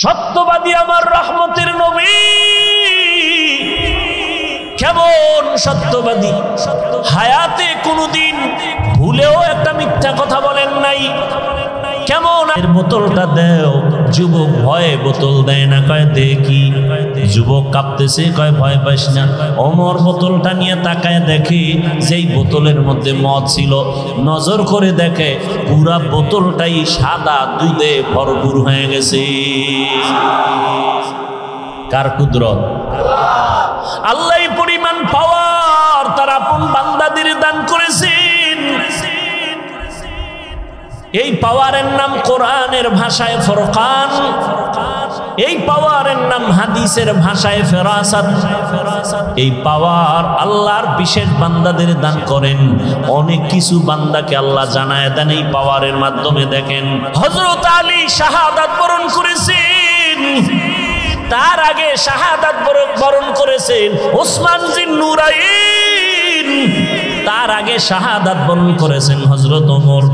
সত্যবাদী আমার রহমতের নবী কেমন সত্যবাদী, হায়াতে কোনোদিন ভুলেও একটা মিথ্যা কথা বলেন নাই। কেমন বোতলটা দেও, যুবক ভয়ে বোতল দেয় না, কয় দেখি। যুবক কাঁপতেছে, কয় ভয় পাইস না। ওমর বোতলটা নিয়ে তাকায় দেখে যেই বোতলের মধ্যে মদ ছিল, নজর করে দেখে পুরা বোতলটাই সাদা দুধে ভরপুর হয়ে গেছে। কার কুদরত? আল্লাহ পরিমাণ পাওয়ার তার আপন বান্দাদের দান করেছেন। এই পাওয়ারের নাম কোরআনের ভাষায় ফুরকান, এই পাওয়ারের নাম হাদিসের ভাষায় ফেরাসাত। এই পাওয়ার আল্লাহর বিশেষ বান্দাদের দান করেন। অনেক কিছু বান্দাকে আল্লাহ জানায় দেন এই পাওয়ারের মাধ্যমে। দেখেন হযরত আলী শাহাদাত বরণ করেছেন, তার আগে শাহাদাত বরণ করেছেন ওসমান জিন নুরাইন, তার আগে শাহাদাত বরণ করেছেন হযরত ওমর।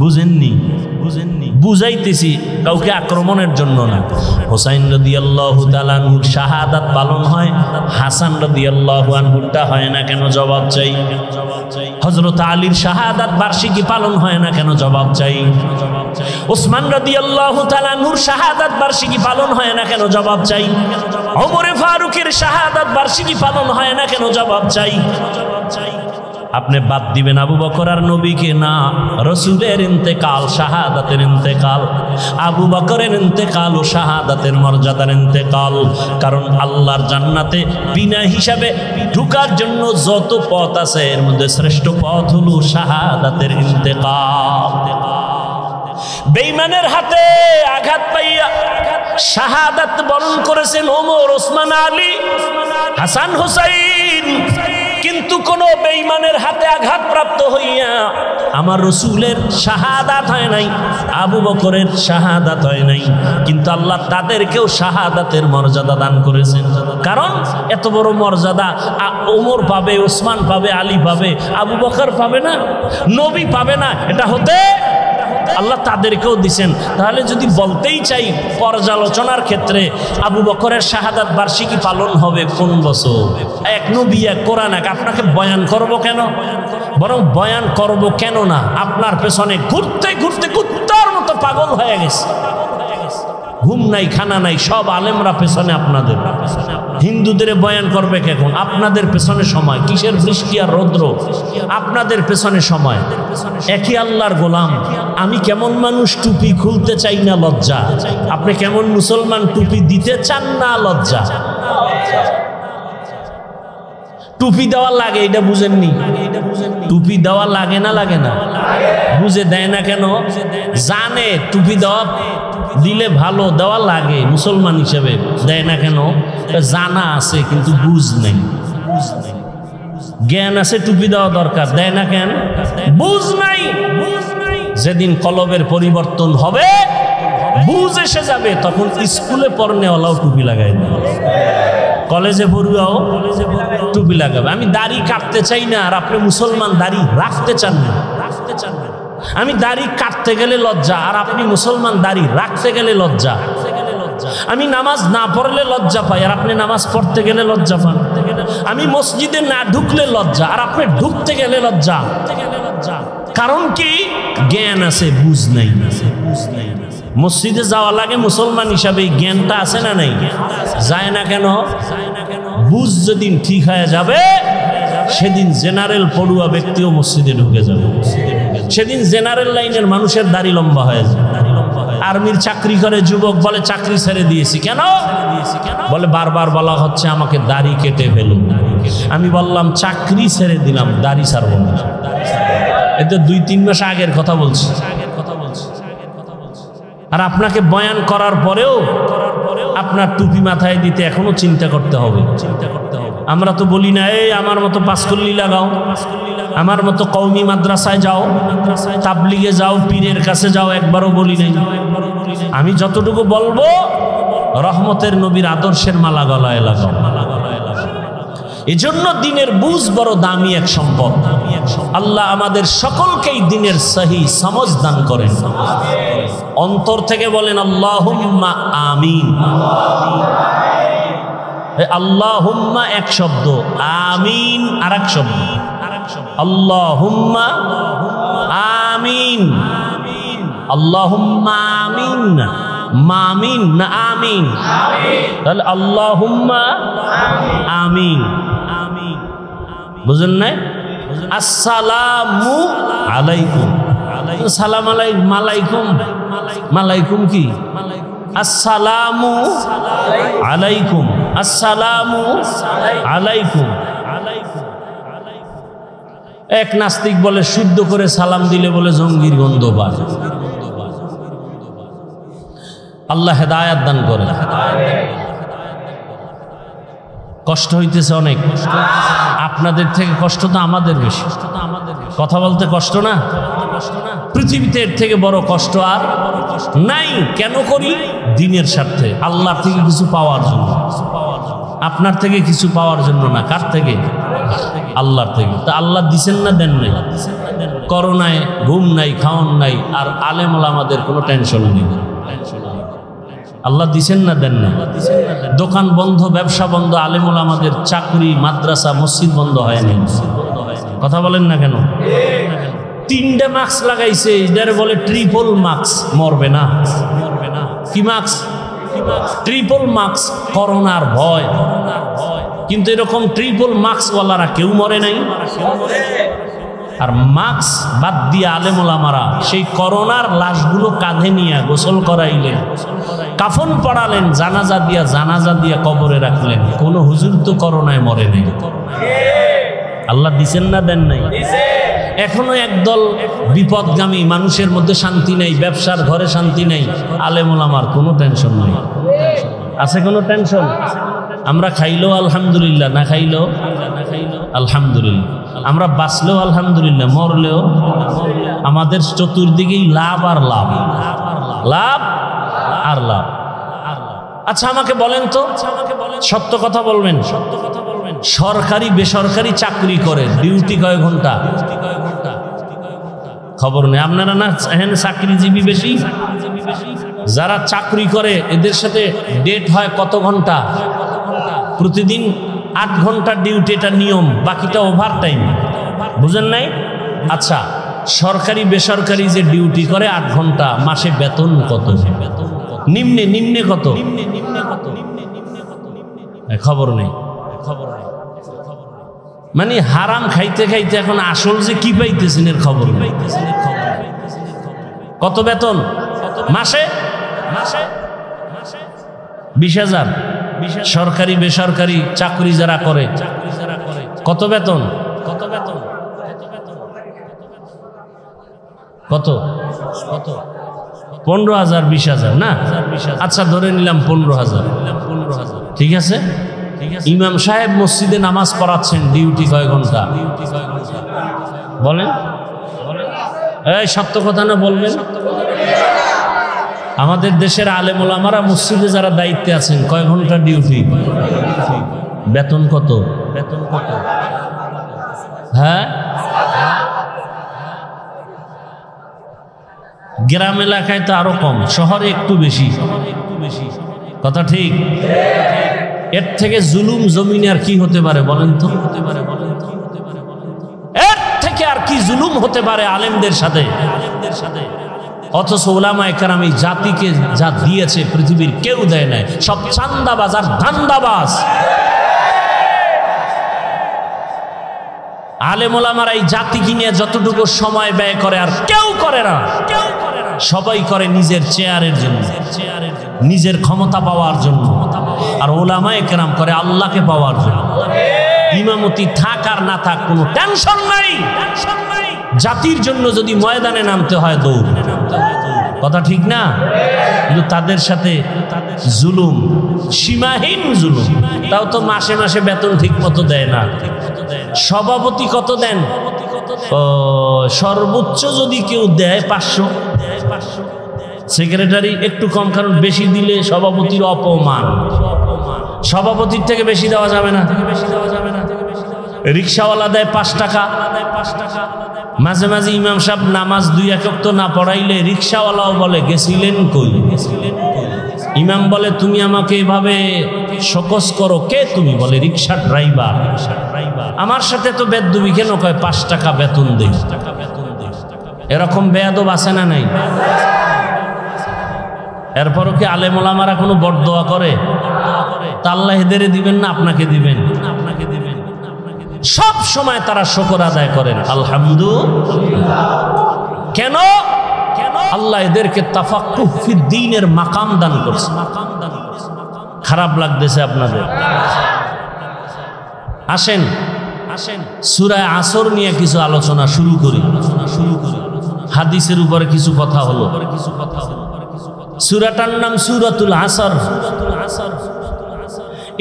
বুঝেননি? বুঝাইতেছি, কাউকে আক্রমণের জন্য না। হোসাইন রাদিয়াল্লাহু তাআলা আনহুর শাহাদাত পালন হয়, হাসান রাদিয়াল্লাহু আনহুরটা হয় না কেন? জবাব চাই। হযরত আলীর শাহাদাত বার্ষিকী পালন হয় না কেন? জবাব চাই। ওসমান রাদিয়াল্লাহু তাআলা আনহুর শাহাদাত বার্ষিকী পালন হয় না কেন? জবাব চাই। ওমর ফারুকের শাহাদাত বার্ষিকী পালন হয় না কেন? জবাব চাই। আপনি বাদ দিবেন আবু বকর আর নবীকে? না, রসুলের ইন্তেকাল শাহাদাতের ইন্তেকাল, আবু বকরের ইন্তেকাল ও শাহাদাতের মর্যাদার ইন্তেকাল। কারণ আল্লাহর জান্নাতে বিনা হিসাবে ঢোকার জন্য যত পথ আছে এর মধ্যে শ্রেষ্ঠ পথ হলো শাহাদাতের ইন্তেকাল। বেঈমানের হাতে আঘাত পাইয়া শাহাদাত বরণ করেছেন ওমর, ওসমান, আলী, হাসান, হুসাইন। কিন্তু কোন বেঈমানের হাতে আঘাত প্রাপ্ত হইয়া আমার রসুলের শাহাদাত হয় নাই, আবু বকরের শাহাদাত হয় নাই। কিন্তু আল্লাহ তাদেরকেও শাহাদাতের মর্যাদা দান করেছেন। কারণ এত বড় মর্যাদা ওমর পাবে, ওসমান পাবে, আলী পাবে, আবু বকর পাবে না, নবী পাবে না। এটা হতে আল্লাহ তাদেরকেও দিছেন। তাহলে যদি বলতেই চাই পর্যালোচনার ক্ষেত্রে, আবু বকরের শাহাদাত বার্ষিকী পালন হবে কোন বছর? এক নবী, এক কোরআন, এক। আপনাকে বয়ান করব কেন? বরং বয়ান করব কেন না, আপনার পেছনে ঘুরতে ঘুরতে কুত্তার মতো পাগল হয়ে গেছে। ঘুম নাই, খানা নাই, সব আলেমরা পেছনে আপনাদের। হিন্দুদের বয়ান করবে কেন? আপনাদের পেছনে সময়। কিসের বৃষ্টি আর রৌদ্র? আপনাদের পেছনে সময়। একই আল্লাহর গোলাম। আমি কেমন মানুষ, টুপি খুলতে চাই না, লজ্জা। আপনি কেমন মুসলমান, টুপি দিতে চান না, লজ্জা। টুপি দেওয়া লাগে, এটা বুঝেননি? টুপি দেওয়া লাগে না, লাগে না? বুঝে দেয় না কেন? জানে টুপি দেওয়া দিলে ভালো, দেওয়া লাগে, মুসলমান হিসেবে দেয় না কেন? জানা আছে কিন্তু বুঝ নেই। জ্ঞান আছে, টুপি দেওয়া দরকার, দেয় না কেন? বুঝ নাই। যেদিন কলবের পরিবর্তন হবে, বুঝ এসে যাবে, তখন স্কুলে পড়নেওয়ালাও টুপি লাগাই দেবে, কলেজে পড়ুয়াও টুপি লাগাবে। আমি দাড়ি কাটতে চাই না, আর আপনি মুসলমান দাড়ি রাখতে চান না। আমি দাড়ি কাটতে গেলে লজ্জা, আর আপনি মুসলমান দাড়ি রাখতে গেলে লজ্জা। আমি নামাজ না পড়লে লজ্জা পাই, আর আপনি নামাজ পড়তে গেলে লজ্জা পান। আমি মসজিদে না ঢুকলে লজ্জা, আর আপনি ঢুকতে গেলে লজ্জা। কারণ কি? জ্ঞান আছে, বুঝ নাই। মসজিদে যাওয়া লাগে মুসলমান হিসাবে, জ্ঞানটা আছে না নাই? যায় না কেন? বুঝ যেদিন ঠিক হয়ে যাবে, সেদিন জেনারেল পড়ুয়া ব্যক্তিও মসজিদে ঢুকে যাবে। সেদিন জেনারেল লাইনের মানুষের দাড়ি লম্বা হয়ে যাবে। আর্মির চাকরি করে যুবক বলে চাকরি ছেড়ে দিয়েছি। কেন? বলে বারবার বলা হচ্ছে আমাকে দাড়ি কেটে ফেলুন। আমি বললাম চাকরি ছেড়ে দিলাম, দাড়ি ছাড়ব না। এতে 2-3 মাস আগের কথা বলছি। আর আপনাকে বয়ান করার পরেও আপনার টুপি মাথায় দিতে এখনো চিন্তা করতে হবে। আমরা তো বলি না, এই আমার মতো পাঁচকল্লি লাগাও, আমার মতো কওমি মাদ্রাসায় যাও, তাবলিগে যাও, পীরের কাছে যাও, একবারও বলি নাই। আমি যতটুকু বলবো, রহমতের নবীর আদর্শের মালা গলায় লাগাও। এজন্য দিনের বুঝ বড় দামি এক সম্পদ। আল্লাহ আমাদের সকলকেই দিনের সহি সমঝ দান করেন। অন্তর থেকে বলেন আল্লাহুম্মা আমিন। আল্লাহুম্মা এক শব্দ, আমিন আর এক শব্দ। আল্লাহুম্মা আমিন, আল্লাহুম্মা আমিন না মামিন না আমিন। তাহলে আল্লাহুম্মা আমিন, বুঝলেন না? আসসালামু আলাইকুম, সালাম আলাইকুম, মালাইকুম কি? আসসালামু আলাইকুম, আসসালামু আলাইকুম। এক নাস্তিক বলে শুদ্ধ করে সালাম দিলে বলে জঙ্গির গন্ধ পায়। আল্লাহ হেদায়াত দান করে। কষ্ট হইতেছে অনেক, আপনাদের থেকে কষ্ট তো আমাদের বেশি। কথা বলতে কষ্ট না? পৃথিবীতে এর থেকে বড় কষ্ট আর নাই। কেন করি? দিনের স্বার্থে, আল্লাহর থেকে কিছু পাওয়ার জন্য। আপনার থেকে কিছু পাওয়ার জন্য না। কার থেকে? আল্লাহর থেকে। তা আল্লাহ দিছেন না দেন নাই? করোনায় ঘুম নাই, খাওয়ান নাই, আর আলেম ওলামাদের কোনো টেনশন নেই। আল্লাহ দিছেন না দেন না? দোকান বন্ধ, ব্যবসা বন্ধ, আলেম ওলামাদের চাকরি, মাদ্রাসা, মসজিদ বন্ধ হয়নি। কথা বলেন না কেন? 3টে মাস্ক লাগাইছে, এটারে বলে ট্রিপল মাস্ক। মরবে না? কি মাস্ক? ট্রিপল মাস্ক, করোনার ভয়। কিন্তু এরকম ট্রিপল মাস্কওয়ালারা কেউ মরে নাই। আর মাস্ক বাদ দিয়ে আলেম ওলামারা সেই করোনার লাশগুলো কাঁধে নিয়ে গোসল করাইলেন, কাফন পড়ালেন, জানাজা দিয়া কবরে রাখলেন। কোন হুজুর তো করোনায় মরে নাই। আল্লাহ দিছেন না দেন নাই? এখনো একদল বিপদগামী মানুষের মধ্যে শান্তি নেই, ব্যবসার ঘরে শান্তি নেই। আলেম ওলামার কোনো টেনশন নেই। আছে কোনো টেনশন? আমরা খাইলেও আলহামদুলিল্লাহ, না খাইলেও আলহামদুলিল্লাহ। আমরা বাঁচলেও আলহামদুলিল্লাহ, মরলেও। আমাদের চতুর্দিকেই লাভ আর লাভ, লাভ আর লাভ। আচ্ছা আমাকে বলেন তো, সত্য কথা বলবেন, সরকারি বেসরকারি চাকরি করে ডিউটি কয় ঘন্টা? খবর নেই আপনারা? না এখানে চাকরিজীবী বেশি। যারা চাকরি করে এদের সাথে ডেট হয় কত ঘন্টা? প্রতিদিন 8 ঘন্টা ডিউটি, এটা নিয়ম, বাকিটা ওভার টাইম। বুঝেন নাই? আচ্ছা সরকারি বেসরকারি যে ডিউটি করে 8 ঘন্টা, মাসে বেতন কত? নিম্নে কত? খবর নেই। মানে হারাম খাইতে খাইতে এখন আসল যে কি পাইতেছেন এর খবর নেই। কত বেতন মাসে? 20,000। সরকারি বেসরকারি চাকরি যারা করে কত বেতন? কত? 15,000 20,000 না? আচ্ছা ধরে নিলাম 15,000। ঠিক আছে। ইমাম সাহেব মসজিদে নামাজ পড়াচ্ছেন, ডিউটি কয় ঘন্টা? বলেন, এই সত্য কথা না বলবেন? আমাদের দেশের আলেম ওলামারা মসজিদে যারা দায়িত্বে আছেন কয় ঘন্টা ডিউটি? বেতন কত? হ্যাঁ, গ্রাম এলাকায় তো আরো কম, শহরে একটু বেশি। কথা ঠিক? এর থেকে জুলুম জমিনে আর কি হতে পারে বলেন তো? এর থেকে আর কি জুলুম হতে পারে আলেমদের সাথে? অথচ উলামায়ে কেরাম এই জাতিকে যা দিয়েছে পৃথিবীর কেউ দেয় নাই। সব চান্দাবাজ আর ধান্দাবাজ। আলেম ওলামারা এই জাতিকে নিয়ে যতটুকু সময় ব্যয় করে আর কেউ করে না। সবাই করে নিজের চেয়ারের জন্য, নিজের ক্ষমতা পাওয়ার জন্য। আর উলামায়ে কেরাম করে আল্লাহকে পাওয়ার জন্য। ইমামতি থাক আর না থাক কোনো টেনশন নাই। জাতির জন্য যদি ময়দানে নামতে হয় দৌড়। কথা ঠিক না? কিন্তু তাদের সাথে জুলুম, সীমাহীন জুলুম। তাও তো মাসে মাসে বেতন ঠিক মতো দেয় না। সভাপতি কত দেন? সর্বোচ্চ যদি কেউ দেয় 500। সেক্রেটারি একটু কম, কারণ বেশি দিলে সভাপতির অপমান। সভাপতির থেকে বেশি দেওয়া যাবে না। রিক্সাওয়ালা দেয় 5 টাকা, মাঝে মাঝে ইমাম সাহেব নামাজ 2 ওয়াক্ত না পড়াইলে রিকশাওয়ালাও বলে গেছিলেন কই। ইমাম বলে তুমি আমাকে এভাবে শোকস করো, কে তুমি? বলে রিকশা ড্রাইভার। আমার সাথে তো বেদবি কেন? কয় 5 টাকা বেতন দেই। এরকম বেয়াদব আছে না নাই? এরপরও কি আলেম ওলামারা কোনো বরদোয়া করে? তা আল্লাহ এদের দিবেন না আপনাকে দিবেন? সব সময় তারা শুকর আদায় করেন আলহামদুলিল্লাহ। কেন? আল্লাহ এদেরকে তাফাক্কুহ ফিদ দ্বীনের মাকাম দান করছে। খারাপ লাগতেছে আপনাদের? আসেন সূরা আসর নিয়ে কিছু আলোচনা শুরু করি। হাদিসের উপরে কিছু কথা হলো। সূরাটার নাম সূরাতুল আসর।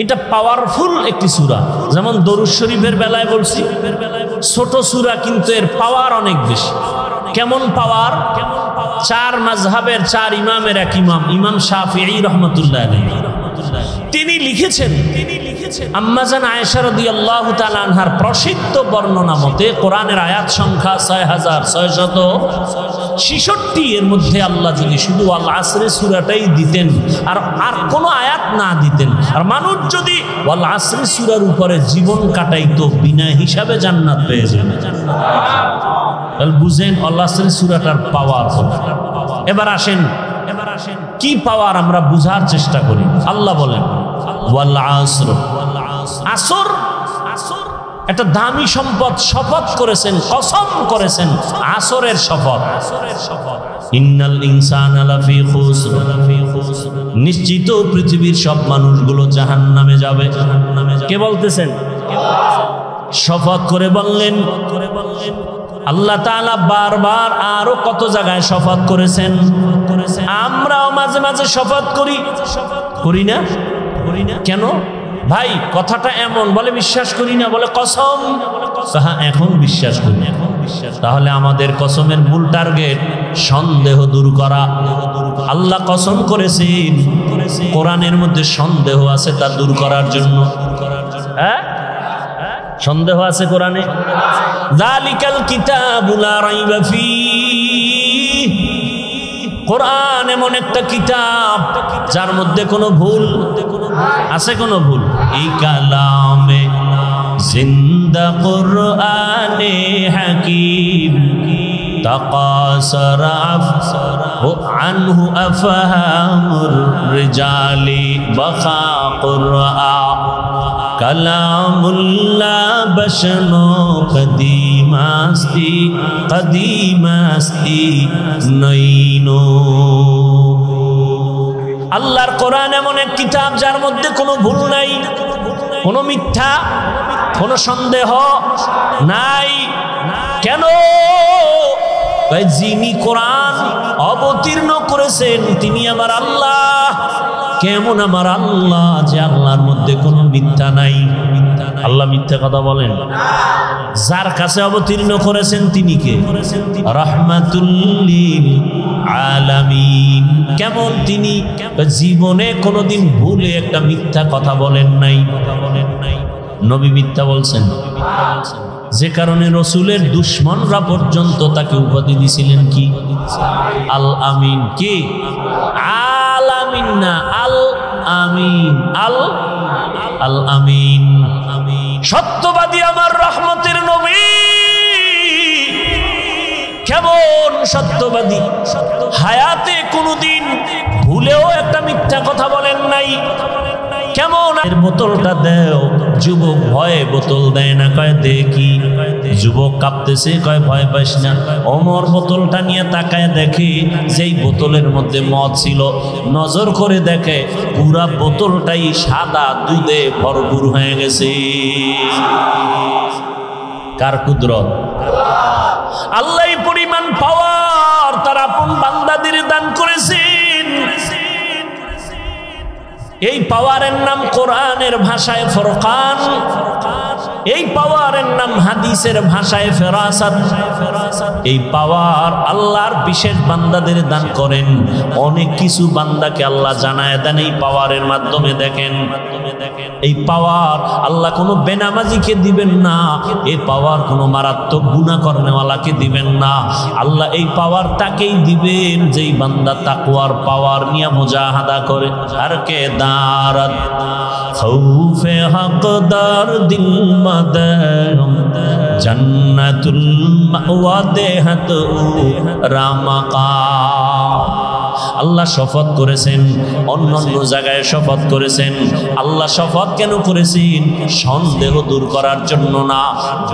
এটা পাওয়ারফুল একটি সূরা। যেমন দরুদ শরীফের বেলায় বলছি, ছোট সূরা কিন্তু এর পাওয়ার অনেক বেশি। কেমন পাওয়ার? 4 মাযহাবের 4 ইমামের এক ইমাম, ইমাম শাফিঈ রাহমাতুল্লাহ আলাইহি, তিনি লিখেছেন আম্মা জান আয়েশা রাদিয়াল্লাহু তাআলা আনহার প্রসিদ্ধ বর্ণনা মতে কোরআনের আয়াত সংখ্যা 6666, এর মধ্যে আল্লাহ যদি শুধু আল আসরের সূরাটাই দিতেন আর কোনো আয়াত না দিতেন, আর মানুষ যদি আল আসরের সূরার উপরে জীবন কাটাইতো বিনা হিসাবে জান্নাত পেয়ে যাবে। তাহলে বুঝেন আল আসরের সূরাটার পাওয়ার। এবার আসেন কি পাওয়ার আমরা বুঝার চেষ্টা করি। আল্লাহ বলেন ওয়াল আসর, আসর একটা দামি সম্পদ, শপথ করেছেন, কসম করেছেন আসরের শপথ। ইন্নাল ইনসানা লাফি খুসর, নিশ্চিত পৃথিবীর সব মানুষগুলো জাহান্নামে যাবে। কে বলতেছেন? শপথ করে বললেন আল্লাহ তাআলা। বারবার আরো কত জায়গায় শপথ করেছেন। আমরাও মাঝে মাঝে শপথ করি না? কেন ভাই? কথাটা এমন, বলে বিশ্বাস করি না, বলে কসম। হ্যাঁ, এখন বিশ্বাস করি। তাহলে আমাদের কসমের মূল টার্গেট সন্দেহ দূর করা। আল্লাহ কসম করেছেন, কোরআনের মধ্যে সন্দেহ আছে তা দূর করার জন্য। হ্যাঁ, সন্দেহ আছে কোরআনে। যালিকাল কিতাবু লা রাইবা ফীহ, কোরআন এমন একটা কিতাব যার মধ্যে কোনো ভুল আছে? কোনো ভুল? এই কালামে জিন্দা কুরআনে হাকিম তাকাসারা আনহু আফহামুর রিজালি বাখা কুরআন কালামুল্লাহ বশনো কদিমাস্তি নইনো। আল্লাহর কোরআন এমন এক কিতাব যার মধ্যে কোনো ভুল নাই, কোনো মিথ্যা, কোনো সন্দেহ নাই। কেন? যিনি কোরআন অবতীর্ণ করেছেন তিনি আমার আল্লাহ। কেমন আমার আল্লাহ? যে আল্লাহর মধ্যে কোনো মিথ্যা নাই। আল্লাহ মিথ্যা কথা বলেন? যার কাছে অবতীর্ণ করেছেন তিনি কে? রাহমাতুল লিল আলামিন। কেমন তিনি? জীবনে কোনোদিন ভুলে একটা মিথ্যা কথা বলেন নাই। নবী মিথ্যা বলছেন? যে কারণে রসুলের দুশ্মনরা পর্যন্ত তাকে উপাধি দিছিলেন কি? আল আমিন। কি? আল আমিন না, আল আমিন। আল আমিন, সত্যবাদী আমার রহমতের নবী। কেমন সত্যবাদী? হায়াতে কোনোদিন ভুলেও একটা মিথ্যা কথা বলেন নাই। কেমন? এর বোতলটা দেও। যুবক ভয়ে বোতল দেয় না, কয় দেখি। যুবক কাঁপতেছে, কয় ভয় পাইস না। ওমর বোতলটা নিয়ে তাকায় দেখে যেই বোতলের মধ্যে মদ ছিল, নজর করে দেখে পুরা বোতলটাই সাদা দুধে ভরপুর হয়ে গেছে। কার কুদরত? আল্লাহ পরিমাণ পাওয়ার তার আপন বান্দাদের দান করেছেন। এই পাওয়ারের নাম কোরআনের ভাষায় ফুরকান, এই পাওয়ারের নাম হাদিসের ভাষায় ফেরাসাত। এই পাওয়ার আল্লাহর বিশেষ বান্দাদের দান করেন। অনেক কিছু বান্দাকে আল্লাহ জানায় দেন এই পাওয়ারের মাধ্যমে। দেখেন এই পাওয়ার আল্লাহ কোনো বেনামাজিকে দিবেন না, এই পাওয়ার কোনো মারাত্মক গুনাহ করনেওয়ালাকে দিবেন না। আল্লাহ এই পাওয়ার তাকেই দিবেন যেই বান্দা তাকওয়ার পাওয়ার নিয়ে মুজাহাদা করে। আর কে দারাত খৌফে হকদার দিল মাদার জান্নাতুল মাওয়া দেহাত রামাকা। আল্লাহ শপথ করেছেন, অন্যান্য জায়গায় শপথ করেছেন। আল্লাহ শপথ কেন করেছেন? সন্দেহ দূর করার জন্য না,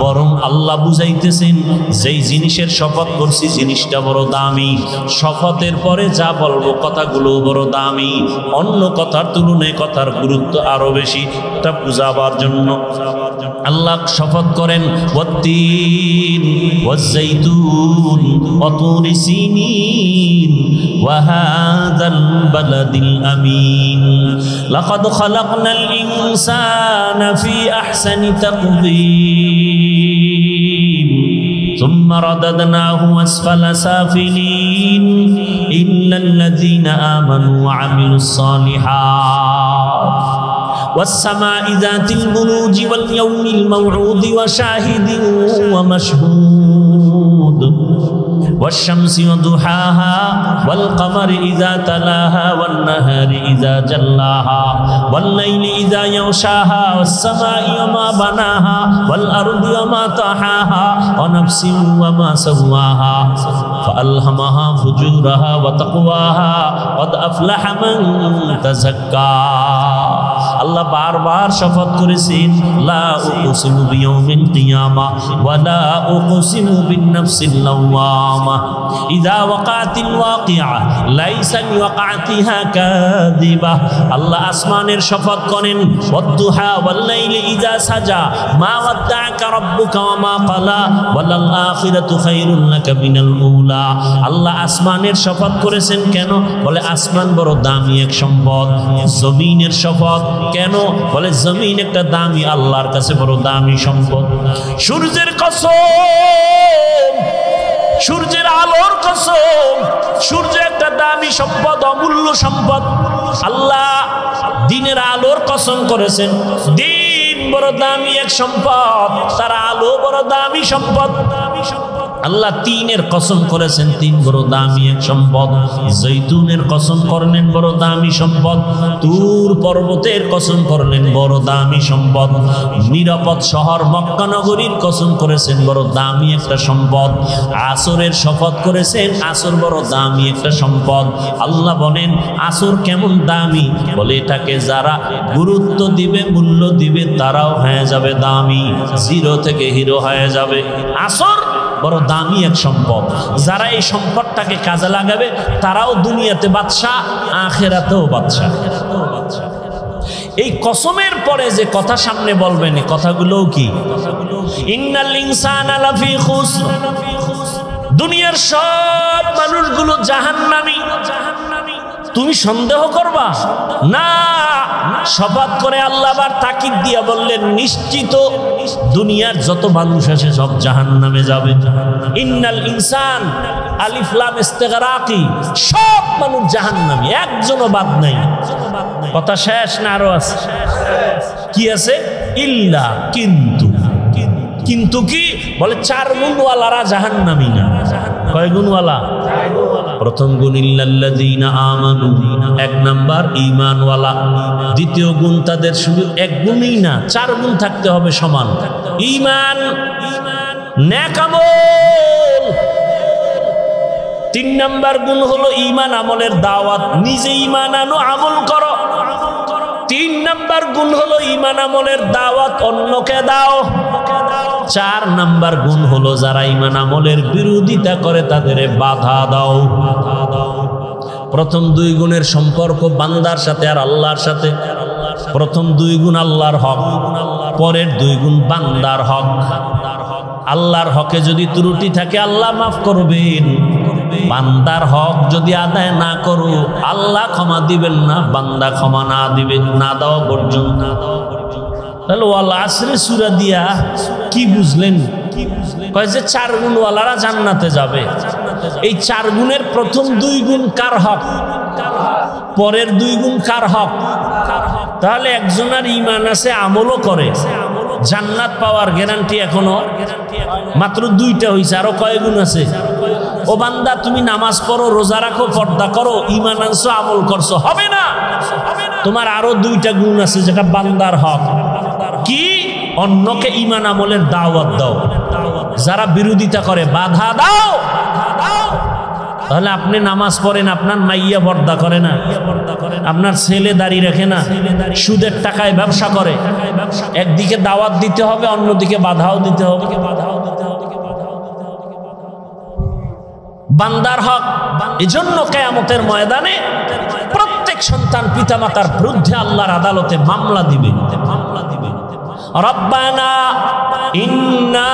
বরং আল্লাহ বুঝাইতেছেন যেই জিনিসের শপথ করছি জিনিসটা বড় দামি। শপথের পরে যা বলবো কথাগুলো বড় দামি, অন্য কথার তুলনায় কথার গুরুত্ব আরো বেশি, তা বুঝাবার জন্য আল্লাহ শপথ করেন ওয়াত্তিন ওয়াজ্জাইতুন ওয়া তুরি সিনিন ওয়া হাযাল বালাদিল আমিন লাকাদ খালাকনাল ইনসানা ফি আহসানি তাকওয়িম সুম্মা রাদাদনাহু আসফালা সাফিলিন ইল্লাল্লাযীনা আমানু ওয়া আমিলুস সালিহাত والسماء ذات البروج واليوم الموعود وشاهد ومشهود والشمس وضحاها والقمر إذا تلاها والنهار إذا جلاها والليل إذا يغشاها والسماء وما بناها والأرض وما طحاها ونفس وما سواها فألهمها فجورها وتقواها قد أفلح من تزكى। আল্লাহ বারবার শপথ করেছেন লা উকসিমু বিয়াউমিল কিয়ামা ওয়া লা উকসিমু বিন-নাফসিল লাওয়ামা ইযা ওয়াকাতিল ওয়াকিআ লাইসা লিওয়াকাতিহা কাযিবা। আল্লাহ আসমানের শপথ করেন ওয়াদ-দুহা ওয়াল-লাইলি ইযা সাজা মা ওয়াদ্দাআকা রাব্বুকা ওয়া মা ক্বালা ওয়ালাল আখিরাতু খায়রুল লাকা মিনাল উলা। আল্লাহ আসমানের শপথ করেছেন কেন? বলে আসমান বড় দামি এক সম্পদ। জমিনের শপথ কেন? বলে জমিন একটা দামি, আল্লাহর কাছে বড় দামি সম্পদ। সূর্যের কসম, সূর্যের আলোর কসম, সূর্য একটা দামি সম্পদ, অমূল্য সম্পদ। আল্লাহ দিনের আলোর কসম করেছেন, দিন বড় দামি এক সম্পদ, তার আলো বড় দামি সম্পদ। আল্লাহ তিনের কসম করেছেন, তিন বড় দামি এক সম্পদ। জৈতুনের কসম করলেন বড় দামি সম্পদ। তুর পর্বতের কসম করলেন বড় দামি সম্পদ। নিরাপদ শহর মক্কা নগরীর কসম করেছেন বড় দামি একটা সম্পদ। আসরের শপথ করেছেন, আসর বড় দামি একটা সম্পদ। আল্লাহ বলেন আসর কেমন দামি? বলে এটাকে যারা গুরুত্ব দিবে, মূল্য দিবে, তারাও হয়ে যাবে দামি, জিরো থেকে হিরো হয়ে যাবে। আসর বড় দামি এক সম্পদ। যারা এই সম্পদটাকে কাজে লাগাবে তারাও দুনিয়াতে বাদশা, আখিরাতেও বাদশা। এই কসমের পরে যে কথা সামনে বলবেন, এই কথাগুলোও কি? ইন্নাল ইনসানা লাফি খুসর, দুনিয়ার সব মানুষগুলো জাহান্নামী। তুমি সন্দেহ করবা না? শপথ করে আল্লাহ আবার তাকিদ দিয়া বললেন নিশ্চিত দুনিয়ার যত মানুষ আছে সব জাহান্নামে যাবে। ইন্নাল ইনসান আলিফ লাম ইস্তিগরাকি, সব মানুষ জাহান্নামী, একজনও বাদ নাই। কথা শেষ না আরো আছে? কি আছে? ইল্লা, কিন্তু। কিন্তু কি? বলে চার গুণওয়ালারা জাহান্নামী না। কয় গুণওয়ালা? প্রথম গুণ ইল্লাল্লাযীনা আমানু, এক নাম্বার ঈমানওয়ালা। দ্বিতীয় গুণ তাদের শুধু এক গুণই না, চার গুণ থাকতে হবে সমান। ঈমান, নেক আমল। তিন নাম্বার গুণ হলো ঈমান আমলের দাওয়াত, নিজে ঈমান আনো, আমল করো। তিন নাম্বার গুণ হলো ঈমান আমলের দাওয়াত, অন্যকে দাও। চার নাম্বার গুণ হলো যারা ঈমান আমলের বিরোধিতা করে তাদের বাধা দাও। প্রথম দুই গুণের সম্পর্ক বান্দার সাথে আর আল্লাহর সাথে। প্রথম দুই গুণ আল্লাহর হক, পরের দুই গুণ বান্দার হক। আল্লাহর হকে যদি ত্রুটি থাকে আল্লাহ মাফ করবেন, বান্দার হক যদি আদায় না করো আল্লাহ ক্ষমা দিবেন না, বান্দা ক্ষমা না দিবেন, না দেওয়া পর্যন্ত। তাহলে ওয়াল আসরে সূরা দিয়া কি বুঝলেন? কয় যে চার গুণওয়ালারা জান্নাতে যাবে। এই চার গুণের প্রথম দুই গুণ কার হক? পরের 2 গুণ কার হক? তাহলে একজনের ঈমান আছে, আমলও করে, জান্নাত পাওয়ার গ্যারান্টি এখনো মাত্র 2টা হইছে, আরো কয় গুণ আছে? ও বান্দা, তুমি নামাজ পড়ো, রোজা রাখো, পর্দা করো, ঈমান আনছো, আমল করছো, হবে না। তোমার আরো 2টা গুণ আছে যেটা বান্দার হক। কি? অন্যকে ঈমান আমলের দাওয়াত দাও, যারা বিরোধিতা করে বাধা দাও। তাহলে আপনি নামাজ পড়েন, আপনার মাইয়া পর্দা করে না, আপনার ছেলে দাঁড়িয়ে রাখে না, সুদের টাকায় ব্যবসা করে, একদিকে দাওয়াত দিতে হবে, অন্যদিকে বাধাও দিতে হবে। বান্দার হক। এজন্য কিয়ামতের ময়দানে প্রত্যেক সন্তান পিতামাতার বিরুদ্ধে আল্লাহর আদালতে মামলা দিবে। রব্বানা ইন্না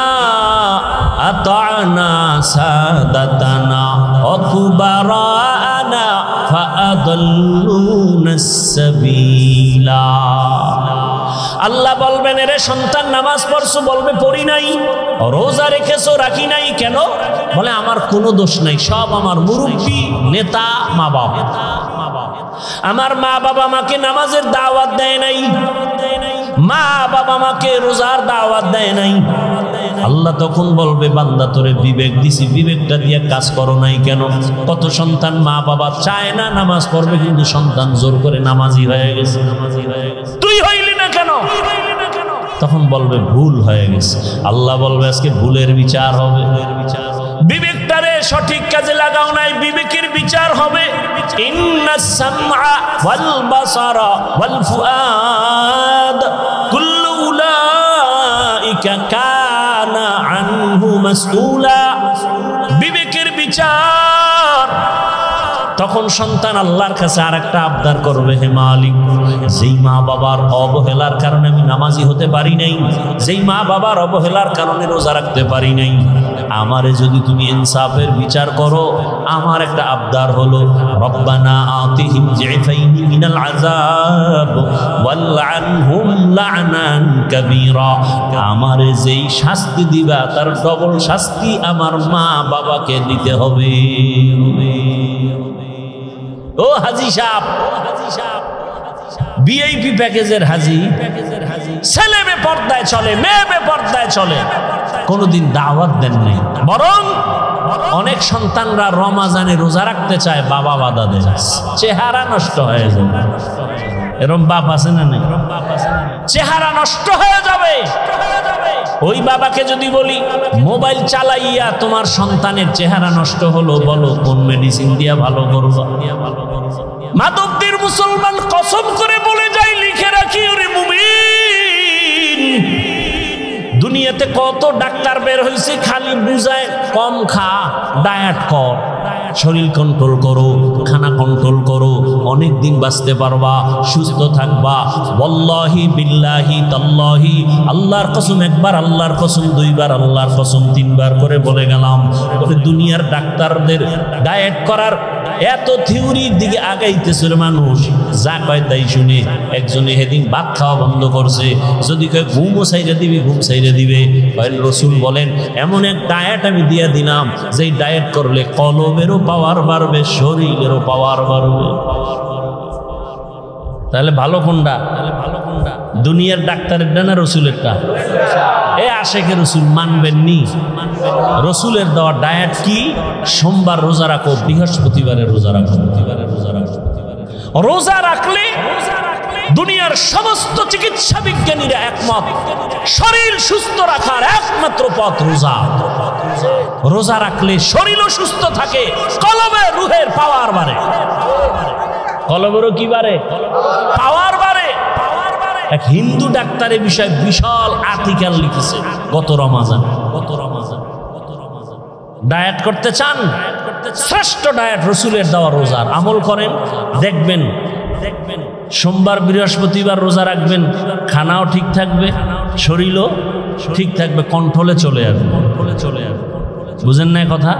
আতা'না সাদাতানা ওয়া কুবারানা ফাআদাল্লুনাস সাবিলা। আল্লাহ বলবেন, এরে সন্তান নামাজ পড়ছো, বলবে পড়ি নাই। রোজা রেখেছো, রাখি নাই। কেন? বলে আমার কোনো দোষ নাই, সব আমার মুরব্বি, নেতা, মা বাবা। আমার মা বাবা আমাকে নামাজের দাওয়াত দেয় নাই, মা বাবা আমাকে রোজার দাওয়াত দেয় নাই। আল্লাহ তখন বলবে, বান্দা তোরে বিবেক দিছি, বিবেকটা দিয়ে কাজ করো নাই কেন? কত সন্তান মা বাবা চায় না নামাজ পড়বে, কিন্তু সন্তান জোর করে নামাজি হয়ে গেছে। তুই হইলি না কেন? তখন বলবে ভুল হয়ে গেছে। আল্লাহ বলবে আজকে ভুলের বিচার হবে। বিবেকটারে সঠিক কাজে লাগাও নাই, বিবেকের বিচার হবে। ইন্নাস সামআ ওয়াল বাসারা ওয়াল ফুআদ কুল্লু উলাইকা কানা আনহু মাসউলা। বিবেকের বিচার। তখন সন্তান আল্লাহর কাছে আরেকটা আবদার করবে, হে মালিক, যেই মা বাবার অবহেলার কারণে আমি নামাজি হতে পারি নাই, যেই মা বাবার অবহেলার কারণে রোজা রাখতে পারি নাই, আমারে যদি তুমি ইনসাফের বিচার করো, আমার একটা আবদার হলো, রব্বানা আতিহিম জিফাইনি মিনাল আযাব ওয়ালআনহুম লা'নান কাবীরা। আমারে যেই শাস্তি দিবা তার ডবল শাস্তি আমার মা বাবাকে দিতে হবে। ও হাজি সাহেব, ভিআইপি প্যাকেজের হাজি, ছেলে বেপর্দায় চলে, মেয়ে বেপর্দায় চলে, কোনদিন দাওয়াত দেন নাই। বরং অনেক সন্তানরা রমাজানে রোজা রাখতে চায়, বাবা বাধা দেয়, চেহারা নষ্ট হয়ে যাবে। এরকম বাপ আছে না নাই? চেহারা নষ্ট হয়ে যাবে। ওই বাবাকে যদি বলি, মোবাইল চালাইয়া তোমার সন্তানের চেহারা নষ্ট হলো, বলো কোন মেডিসিন দিয়া ভালো করবো? মাদকদের মুসলমান কসম করে বলে যায়, লিখে রাখি, ওরে মুমিন, দুনিয়াতে কত ডাক্তার বের হয়েছে, খালি বুঝায় কম খা, ডায়েট কর, শরীর কন্ট্রোল করো, খানা কন্ট্রোল করো, অনেক দিন বাঁচতে পারবা, সুস্থ থাকবা। ওয়াল্লাহি বিল্লাহি তাল্লাহি, আল্লাহর কসম একবার, আল্লাহর কসম দুইবার, আল্লাহর কসম তিনবার করে বলে গেলাম। দুনিয়ার ডাক্তারদের ডায়েট করার এত থিওরির দিকে আগাইতেছে মানুষ, যা কয় তাই শুনে। একজনে সেদিন ভাত খাওয়া বন্ধ করছে, যদি কয় ঘুমও সাইরে দিবি, ঘুম সাইরে দিবে। রসুল বলেন, এমন এক ডায়েট আমি দিয়ে দিলাম, যেই ডায়েট করলে কলবেরও পাওয়ার বাড়বে, শরীরেরও পাওয়ার বাড়বে। তাহলে ভালো কোনটা? দুনিয়ার ডাক্তারেরটা না রসুলেরটা? এ আশেকে রসুল মানবেননি। রসুলের দেওয়া ডায়েট কি? সোমবার রোজা রাখো, বৃহস্পতিবারে রোজা রাখো। রোজা রাখলে দুনিয়ার সমস্ত চিকিৎসা বিজ্ঞানীরা একমত, শরীর সুস্থ রাখার একমাত্র পথ রোজা। রোজা রাখলে শরীরও সুস্থ থাকে, কলবে রুহের পাওয়ার বাড়ে। কলবেরও কি বাড়ে? পাওয়ার বাড়ে। এক হিন্দু ডাক্তারের বিষয়ে বিশাল আর্টিকেল লিখেছে গত রমাজান। ডায়েট করতে চান? শ্রেষ্ঠ ডায়েট রসুলের দেওয়া রোজার আমল করেন, দেখবেন সোমবার বৃহস্পতিবার রোজা রাখবেন, খানাও ঠিক থাকবে, শরীরও ঠিক থাকবে, কন্ট্রোলে চলে আসবে। বুঝেন না কথা?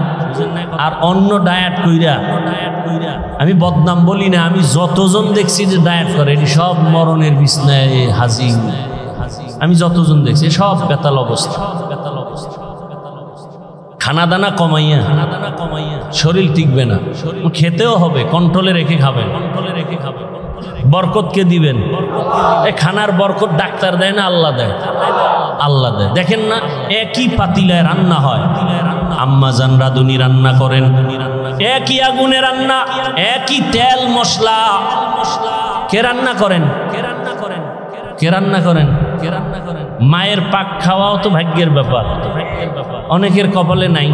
আর অন্য ডায়েট কইরা, আমি বদনাম বলি না, আমি যতজন দেখছি যে ডায়েট করে, এটি সব মরণের বিছনায় হাজির। আমি যতজন দেখছি সব বেতাল অবস্থা। খানা দানা কমাইয়া শরীর টিকবে না, খেতেও হবে, কন্ট্রোলে রেখে খাবেন। বরকত কে দিবেন? এই খানার বরকত ডাক্তার দেয় না, আল্লাহ দেয়। আল্লাহ দেয়। দেখেন না, একই পাতিলায় রান্না হয়, আম্মা জান রাঁধুনি রান্না করেন, একই আগুনে রান্না, একই তেল মশলা। কে রান্না করেন? কে রান্না করেন? মায়ের পাক খাওয়াও তো ভাগ্যের ব্যাপার। অনেকের কপালে নাই,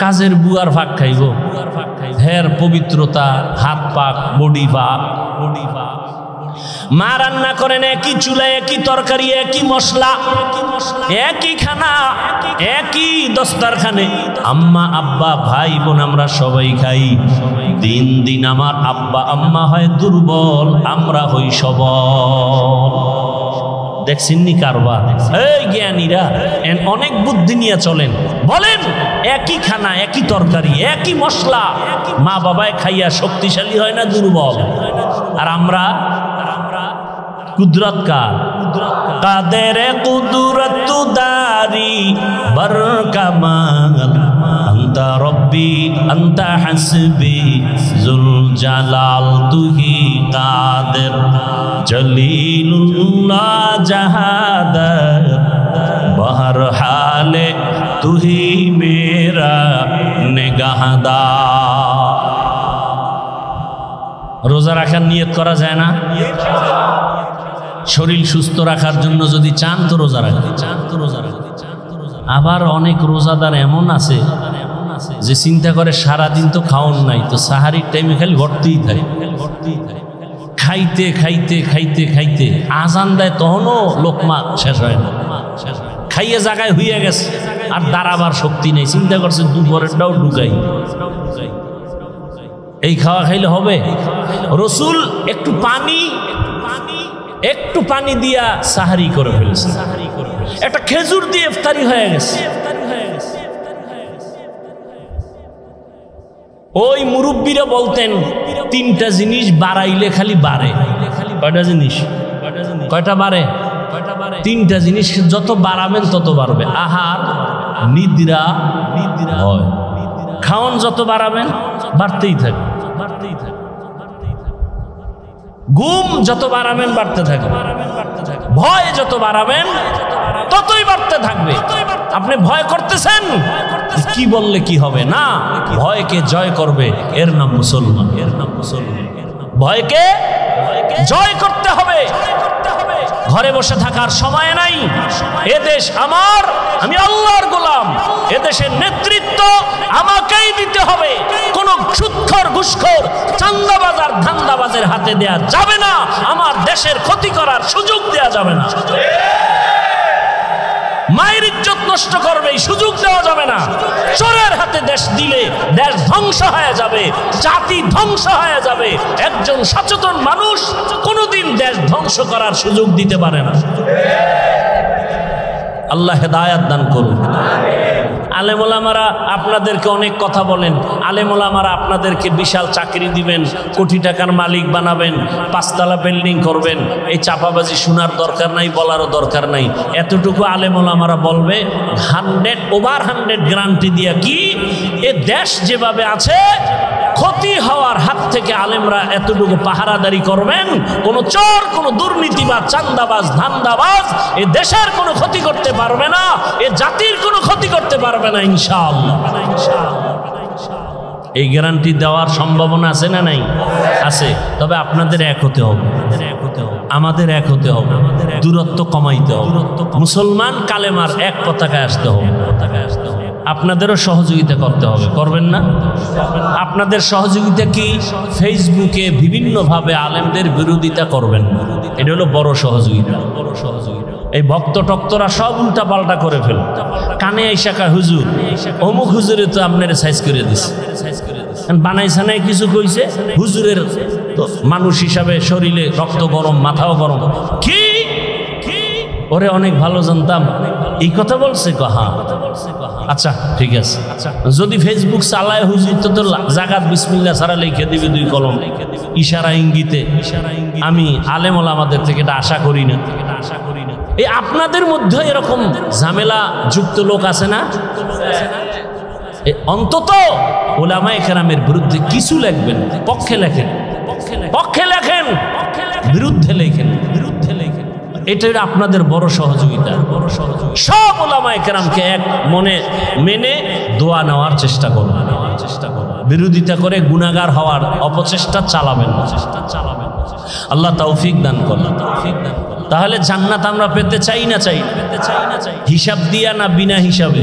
কাজের বুয়ার ভাগ খাইব। হের পবিত্রতা, হাত পাক, বডি পাক। মা রান্না করেন একই চুলায়, একই তরকারি, একই মশলা, একই খানা, একই দস্তারখানে। আম্মা আব্বা ভাই বোন আমরা সবাই খাই। দিন দিন আমার আব্বা আম্মা হয় দুর্বল, আমরা হই সবল। দেখছেননি কারবার? এই জ্ঞানীরা অনেক বুদ্ধি নিয়ে চলেন। বলেন একই খানা, একই তরকারি, একই মশলা, মা বাবায় খাইয়া শক্তিশালী হয় না দুর্বল? আর আমরা কুদরত কার? কাদের কুদরত দারি বর কামাল, আন্তা রব্বি আন্তা হাসবি জুল জালাল, তুহি কাদের জলিলুল্লাহ জাহাদার, বহর হালে তুহি মেরা নিগাহদার। রোজা রাখার নিয়ত করা যায় না? শরীর সুস্থ রাখার জন্য যদি চান তো রোজা রাখবে। আবার অনেক রোজাদার এমন আছে যে চিন্তা করে সারাদিন তো খাওন নাই, তো সাহারির টাইমে খালি ভর্তিই থাকে, খাইতে খাইতে খাইতে খাইতে আজান দেয়, তখনও লোকমা শেষ হয় না, খাইয়ে জায়গায় হইয়া গেছে, আর দাঁড়াবার শক্তি নেই। চিন্তা করছে দুপুরেরটাও ঢুকাই, এই খাওয়া খাইলে হবে? রসুল একটু পানি দিয়া সাহারি করে ফেলেছে, একটা খেজুর দিয়ে ইফতারি হয়ে গেছে। ওই মুরব্বীরা বলতেন তিনটা জিনিস বাড়াইলে খালি বাড়ে। কয়টা জিনিস? কয়টা বাড়ে? তিনটা জিনিস যত বাড়াবেন তত বাড়বে। আহার, নিদ্রা হয়। খাওন যত বাড়াবেন বাড়তেই থাকবে। ঘুম যত বাড়াবেন বাড়তে থাকবে। ভয় যত বাড়াবেন ততই বাড়তে থাকবে। আপনি ভয় করতেছেন, কি বললে কি হবে? না, ভয়কে জয় করবে, এর নাম মুসলমান। ভয়কে জয় করতে হবে। ঘরে বসে থাকার সময় নাই। এদেশ আমার, আমি আল্লাহর গোলাম। এদেশের নেতৃত্ব আমাকেই দিতে হবে। কোন সুদখোর, ঘুষখোর, চাঁদাবাজ আর ধান্দাবাজের হাতে দেয়া যাবে না। আমার দেশের ক্ষতি করার সুযোগ দেয়া যাবে না। মায়ের ইজ্জত নষ্ট করবে, সুযোগ দেওয়া যাবে না। চোরের হাতে দেশ দিলে দেশ ধ্বংস হয়ে যাবে, জাতি ধ্বংস হয়ে যাবে। একজন সচেতন মানুষ কোনোদিন দেশ ধ্বংস করার সুযোগ দিতে পারে না। আল্লাহ হেদায়াত দান করুন। আলেম ওলামারা আপনাদেরকে অনেক কথা বলেন, আলেম ওলামারা আপনাদেরকে বিশাল চাকরি দিবেন, কোটি টাকার মালিক বানাবেন, 5 তলা বিল্ডিং করবেন। এই চাপাবাজি শোনার দরকার নাই, বলারও দরকার নাই। এতটুকু আলেম ওলামারা বলবে 100 গ্যারান্টি দিয়া কি এ দেশ যেভাবে আছে ক্ষতি হওয়ার হাত থেকে আলেমরা এতটুকু পাহারাদারি করবেন। কোন চোর, কোন দুর্নীতিবাজ, চাঁদাবাজ, ধান্দাবাজ এ দেশের কোনো ক্ষতি করতে পারবে না, এ জাতির কোনো ক্ষতি করতে পারবে না ইনশাআল্লাহ। এই গ্যারান্টি দেওয়ার সম্ভাবনা আছে না নাই? আছে। তবে আপনাদের এক হতে হবে, আমাদের এক হতে হবে, দূরত্ব কমাইতে হবে। মুসলমান কালেমার এক পতাকায় আসতে হবে। আপনাদেরও সহযোগিতা করতে হবে, করবেন না? আপনাদের সহযোগিতা কি? ফেসবুকে বিভিন্নভাবে আলেমদের বিরোধিতা করবেন, এটা হলো বড় সহযোগিতা। এই ভক্ত টক্তরা সব উল্টা পাল্টা করে ফেল, কানে আইসা কা হুজুর অমুক হুজুরে তো আপনার সাইজ করে দিছে, বানাই সানাই কিছু কইছে, হুজুরের মানুষ হিসাবে শরীরে রক্ত গরম, মাথাও গরম। কি ওরে অনেক ভালো জানতাম, এই কথা বলছে কহা? আচ্ছা ঠিক আছে, যদি ফেসবুক চালায় হুজুর তো জাগাত বিসমিল্লাহ ছাড়া লিখে দিবে 2 কলম ইশারা ইঙ্গিতে। আমি আলেম ওলামাদের থেকে এটা আশা করি না। এই আপনাদের মধ্যে এরকম ঝামেলা যুক্ত লোক আছে না? অন্তত উলামায়ে কেরামের বিরুদ্ধে কিছু লিখবেন, পক্ষে লেখেন, পক্ষে লেখেন, বিরুদ্ধে লেখেন, বিরুদ্ধে লেখেন। এটাই আপনাদের বড় সহযোগিতা। সব উলামায়ে কেরামকে এক মনে মেনে দোয়া নেওয়ার চেষ্টা করুন, বিরোধিতা করে গুনাহগার হওয়ার অপচেষ্টা চালাবেন না, আল্লাহ তৌফিক দান করুন। তাহলে জান্নাত আমরা পেতে চাই না চাই? হিসাব দিয়া না বিনা হিসাবে?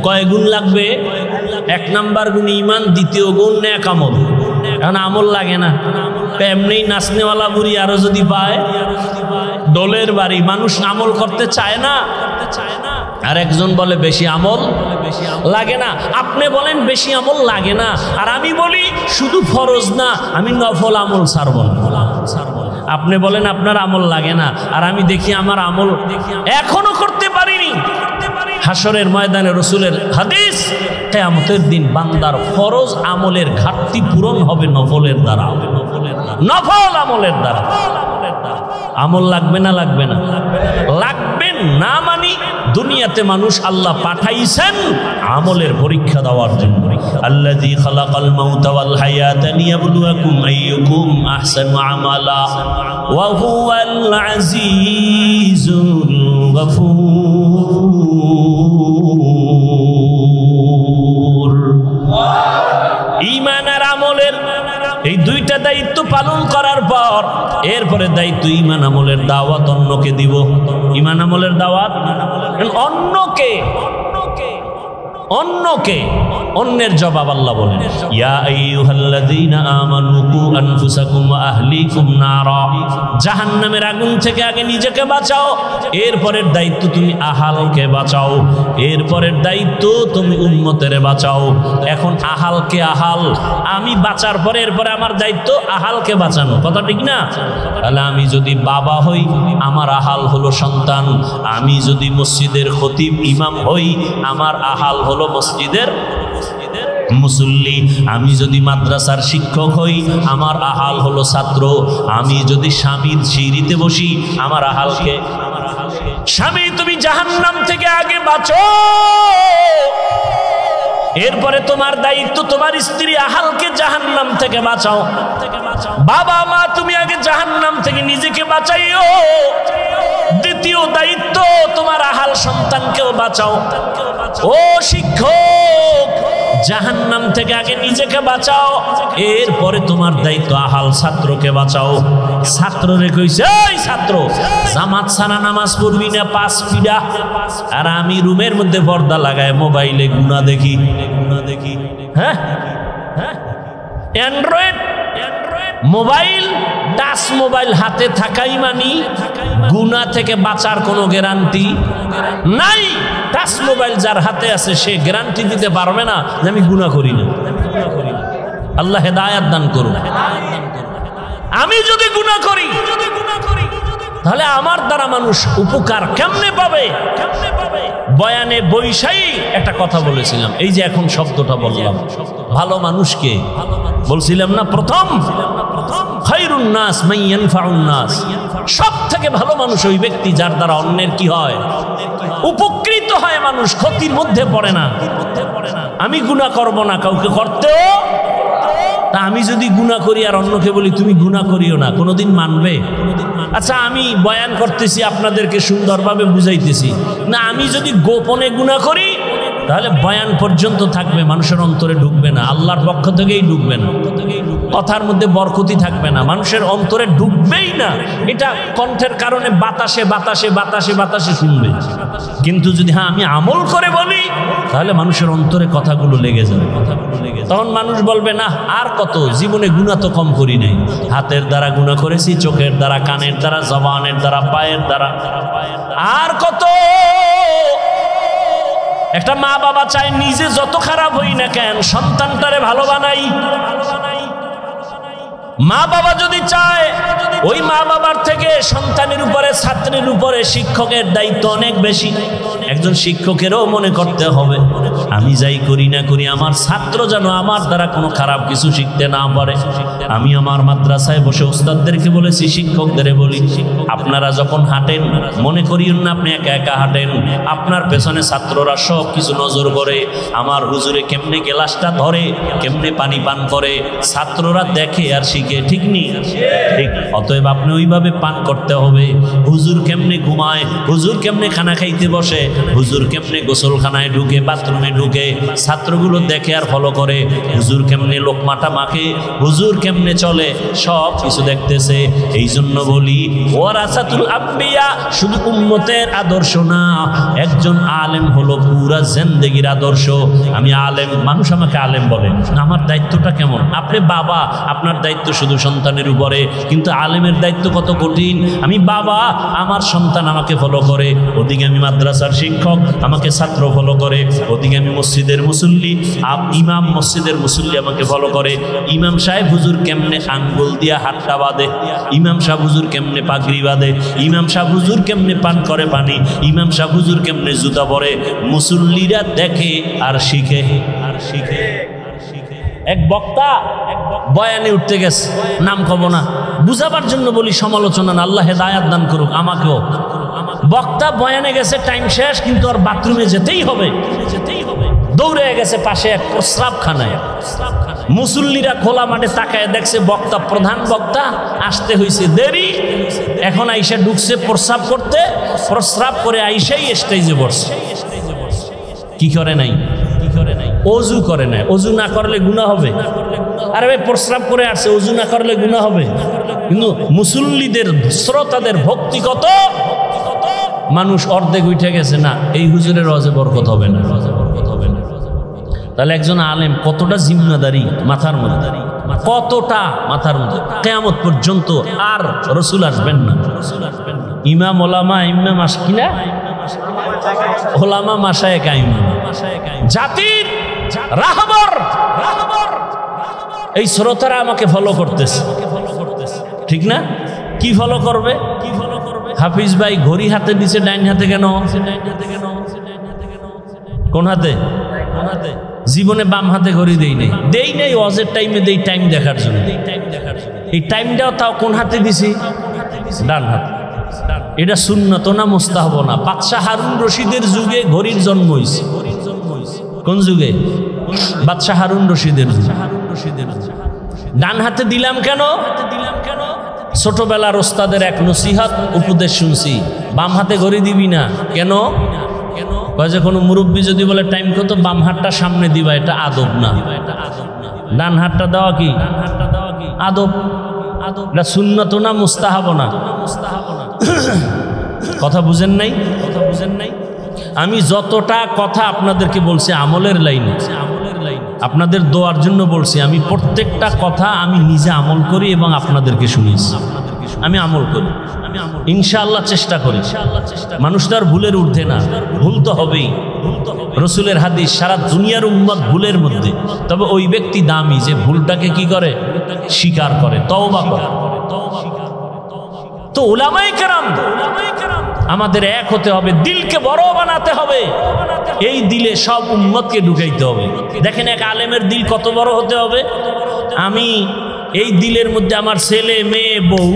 কয় গুণ লাগবে? 1 নাম্বার গুণ ঈমান, দ্বিতীয় গুণ নেক আমল। এখন আমল লাগে না, এমনি নাচনেওয়ালা বুড়ি আরো যদি পায় দোলের বাড়ি, মানুষ আমল করতে চায় না। আর একজন বলে বেশি আমল লাগে না। আপনি বলেন বেশি আমল লাগে না, আর আমি বলি শুধু ফরজ না, আমি নফল আমল ছাড়ব না। আপনি বলেন আপনার আমল লাগে না, আর আমি দেখি আমার আমল এখনো করতে পারিনি। হাসরের ময়দানে রাসূলের হাদিস, কিয়ামতের দিন বান্দার ফরজ আমলের ঘাটতি পূরণ হবে নফলের দ্বারা, নফল আমলের দ্বারা। আমল লাগবে না? লাগবে না? লাগবেন না মানি দুনিয়াতে মানুষ আল্লাহ পাঠাইছেন আমলের পরীক্ষা দেওয়ার জন্য। আল্লাযী খালাকাল মাউতা ওয়াল হায়াতা লিয়াবলুয়াকুম আইয়ুকুম আহসানু আমালা ওয়া হুয়াল আজিজুল গফুর। ঈমান আর আমলের এই দুইটা দায়িত্ব পালন করার পর এরপরে দায়িত্ব ঈমান আমলের দাওয়াত অন্যকে দিব। ঈমান আমলের দাওয়াত অন্যকে, অন্যের জবাব আল্লাহ বলেন, ইয়া আইয়ুহাল্লাযীনা আমানু কু আনফুসাকুম ওয়া আহলিকুম নারা। জাহান্নামের আগুন থেকে আগে নিজেকে বাঁচাও, এরপরের দায়িত্ব তুমি আহালকে বাঁচাও, এরপরের দায়িত্ব তুমি উম্মতের বাঁচাও। এখন আহালকে আহাল আমি বাঁচার পরে এরপরে আমার দায়িত্ব আহালকে বাঁচানো, কথা ঠিক না? তাহলে আমি যদি বাবা হই আমার আহাল হলো সন্তান, আমি যদি মসজিদের খতিব ইমাম হই আমার আহাল হলো মসজিদের মুসল্লি, আমি যদি মাদ্রাসার শিক্ষক হই আমার আহাল হলো ছাত্র, আমি যদি স্বামীর সিঁড়িতে বসি আমার আহালকে। স্বামী তুমি জাহান্নাম থেকে আগে বাঁচো, এরপরে তোমার দায়িত্ব তোমার স্ত্রী আহালকে জাহান্নাম থেকে বাঁচাও। বাবা মা তুমি আগে জাহান্নাম থেকে নিজেকে বাঁচাইও, দ্বিতীয় দায়িত্ব তোমার আহাল সন্তানকেও বাঁচাও। ও শিক্ষক জাহান্নাম থেকে আগে নিজেকে বাঁচাও, এরপরে তোমার দায়িত্ব আহাল ছাত্রকে বাঁচাও। ছাত্ররে কইছে, এই ছাত্র জামাত ছাড়া নামাজ পড়বি না 5 পিডা, আর আমি রুমের মধ্যে পর্দা লাগায় মোবাইলে গুনাহ দেখি। হ্যাঁ হ্যাঁ, অ্যান্ড্রয়েড মোবাইল, টাচ মোবাইল হাতে থাকাই মানি গুনাহ থেকে বাঁচার কোনো গ্যারান্টি নাই। টাচ মোবাইল যার হাতে আছে সে গ্যারান্টি দিতে পারবে না যে আমি গুনাহ করি না। আল্লাহ হেদায়েত দান করুন। আমি যদি গুনাহ করি তাহলে আমার দ্বারা মানুষ উপকার কেমনে পাবে? বয়ানে বৈশাই একটা কথা বলেছিলাম, এই যে এখন শব্দটা বললাম, ভালো মানুষকে বলছিলাম না প্রথম, খায়রুন নাস মান ইয়ানফাউন নাস, সব থেকে ভালো মানুষ ওই ব্যক্তি যার দ্বারা অন্যের কি হয়? উপকৃত হয় মানুষ, ক্ষতির মধ্যে পড়ে না। আমি গুনাহ করব না, কাউকে করতেও, তা আমি যদি গুনাহ করি আর অন্যকে বলি তুমি গুনাহ করিও না, কোনোদিন মানবে? আচ্ছা আমি বয়ান করতেছি আপনাদেরকে সুন্দরভাবে বুঝাইতেছি না, আমি যদি গোপনে গুনাহ করি তাহলে বয়ান পর্যন্ত থাকবে, মানুষের অন্তরে ঢুকবে না, আল্লাহর পক্ষ থেকেই ঢুকবে না, কথার মধ্যে বরকতি থাকবে না, মানুষের অন্তরে ঢুকবেই না। এটা কণ্ঠের কারণে বাতাসে বাতাসে বাতাসে বাতাসে শুনবে, কিন্তু যদি হ্যাঁ আমি আমল করে বলি তাহলে মানুষের অন্তরে কথাগুলো লেগে যাবে। তখন মানুষ বলবে না আর কত, জীবনে গুনাহ তো কম করি নাই, হাতের দ্বারা গুনাহ করেছি, চোখের দ্বারা, কানের দ্বারা, জবানের দ্বারা, পায়ের দ্বারা, আর কত। একটা মা বাবা চায় নিজে যত খারাপ হই না কেন সন্তানটারে ভালো বানাই। মা বাবা যদি চায় ওই মা বাবার থেকে সন্তানের উপরে, ছাত্রের উপরে শিক্ষকের দায়িত্ব অনেক বেশি। একজন শিক্ষকেরও মনে করতে হবে আমি যাই করি না করি আমার ছাত্র যেন আমার দ্বারা কোনো খারাপ কিছু শিখতে না পারে। আমি আমার মাদ্রাসায় বসে উস্তাদদেরকে বলেছি, শিক্ষকদের বলি, আপনারা যখন হাঁটেন মনে করিয়েন না আপনি একা একা হাঁটেন, আপনার পেছনে ছাত্ররা সব কিছু নজর করে। আমার হুজুরে কেমনে গ্লাসটা ধরে, কেমনে পানি পান করে, ছাত্ররা দেখে আর শিখে, ঠিক নেই? ঠিক। অতএব আপনি ওইভাবে পান করতে হবে। হুজুর কেমনে ঘুমায়, হুজুর কেমনে খানা খাইতে বসে, হুজুর কেমনে গোসলখানায় ঢুকে, বাথরুমে ঢুকে, ছাত্রগুলো দেখে আর ফলো করে। হুজুর কেমনে লোকমাটা মাখে, হুজুর কেমনে চলে, সব কিছু দেখতেছে। এই জন্য বলি ওয়ারাসাতুল আম্বিয়া শুধু উম্মতের আদর্শ না, একজন আলেম হলো পুরা জিন্দেগির আদর্শ। আমি আলেম, মানুষ আমাকে আলেম বলে, আমার দায়িত্বটা কেমন? আপনি বাবা, আপনার দায়িত্ব শুধু সন্তানের উপরে, কিন্তু আলেমের দায়িত্ব কত কঠিন। আমি বাবা, আমার সন্তান আমাকে ফলো করে, ওদিকে আমি মাদ্রাসার শিক্ষক, আমাকে ছাত্র ফলো করে, ওদিকে আমি মসজিদের মুসল্লি, ইমাম মসজিদের মুসল্লি আমাকে ফলো করে। ইমাম সাহেব হুজুর কেমনে আঙ্গুল দিয়া হাতটা বাঁধে, ইমাম সাহেব হুজুর কেমনে পাগড়ি বাঁধে, ইমাম সাহেব হুজুর কেমনে পান করে পানি, ইমাম সাহেব হুজুর কেমনে জুতা পরে, মুসল্লিরা দেখে আর শিখে আর শিখে। এক বক্তা বয়ানে উঠতে গেছে, নাম কব না, বুঝাবার জন্য বলি, সমালোচনা না, আল্লাহ হেদায়াত দান করুক আমাকেও। বক্তা বয়ানে গেছে, টাইম শেষ, কিন্তু আর বাথরুমে যেতেই হবে, দৌড়ে গেছে পাশে এক প্রস্রাবখানায়। মুসল্লিরা খোলা মাঠে তাকায় দেখছে বক্তা, প্রধান বক্তা আসতে হয়েছে দেরি, এখন আইসা ঢুকছে প্রস্রাব করতে, প্রস্রাব করে আইসাই স্টেজে বসছে। কি করে নাই? অজু করে নাই। অজু না করলে গুনাহ হবে। আরে ভাই, প্রস্রাব করে আসছে, অজু না করলে গুনাহ হবে। কিন্তু মুসল্লিদের, শ্রোতাদের ভক্তি কত, মানুষ অর্ধেক উঠে গেছে, না এই হুজুরের ওয়াজে বরকত হবে না। তাহলে একজন আলেম কতটা জিম্মাদারি মাথার মধ্যে, কতটা মাথার মধ্যে। কিয়ামত পর্যন্ত আর রাসূল আসবেন না। ইমাম ওলামা, ইমাম কিনা ওলামা মাশায়েখ আইম্মা, জাতির রাহবর। এই শ্রোতারা আমাকে ফলো করতেছে, ঠিক না? কি ফলো করবে? হাফিজ ভাই ঘড়ি হাতে দিছে, ডাইন হাতে কেন? কোন হাতে? জীবনে বাম হাতে ঘড়ি দেই নাই, ওয়াজের টাইমে দেই, টাইম দেখার জন্য। এই টাইমটাও তাও কোন হাতে দিছি? ডান হাতে। এটা সুন্নত না মুস্তাহাব না? বাদশাহ হারুন রশিদের যুগে ঘড়ির জন্ম হয়েছে। কোন যুগে? বাদশাহ হারুন রশিদের যুগে। ডান হাতে দিলাম কেন? ছোটবেলার ওস্তাদের এক নসিহত উপদেশ শুনছি, বাম হাতে ঘড়ি দিবি না। কেন? যে কোনো মুরব্বী যদি বলে টাইম কত, বাম হাতটা সামনে দিবা, এটা আদব না। ডান হাতটা দেওয়া কি আদব? এটা সুন্নত না মুস্তাহাব না? কথা বুঝেন নাই? আমি যতটা কথা আপনাদেরকে বলছি আমলের লাইনে, আপনাদের দোয়ার জন্য বলছি। আমি প্রত্যেকটা কথা আমি নিজে আমল করি এবং আপনাদেরকে শুনিয়েছি। আমি আমল করি, ইনশাআল্লাহ চেষ্টা করি। মানুষ তার ভুলের ঊর্ধ্বে না, ভুল তো হবেই। রসুলের হাদিস, সারা দুনিয়ার উম্মত ভুলের মধ্যে, তবে ওই ব্যক্তি দামি যে ভুলটাকে কি করে, স্বীকার করে, তওবা করে। তো উলামায়ে কেরাম, আমাদের এক হতে হবে, দিলকে বড় বানাতে হবে। এই দিলে সব উম্মতকে ঢুকাইতে হবে। দেখেন এক আলেমের দিল কত বড় হতে হবে। আমি এই দিলের মধ্যে আমার ছেলে, মেয়ে, বউ,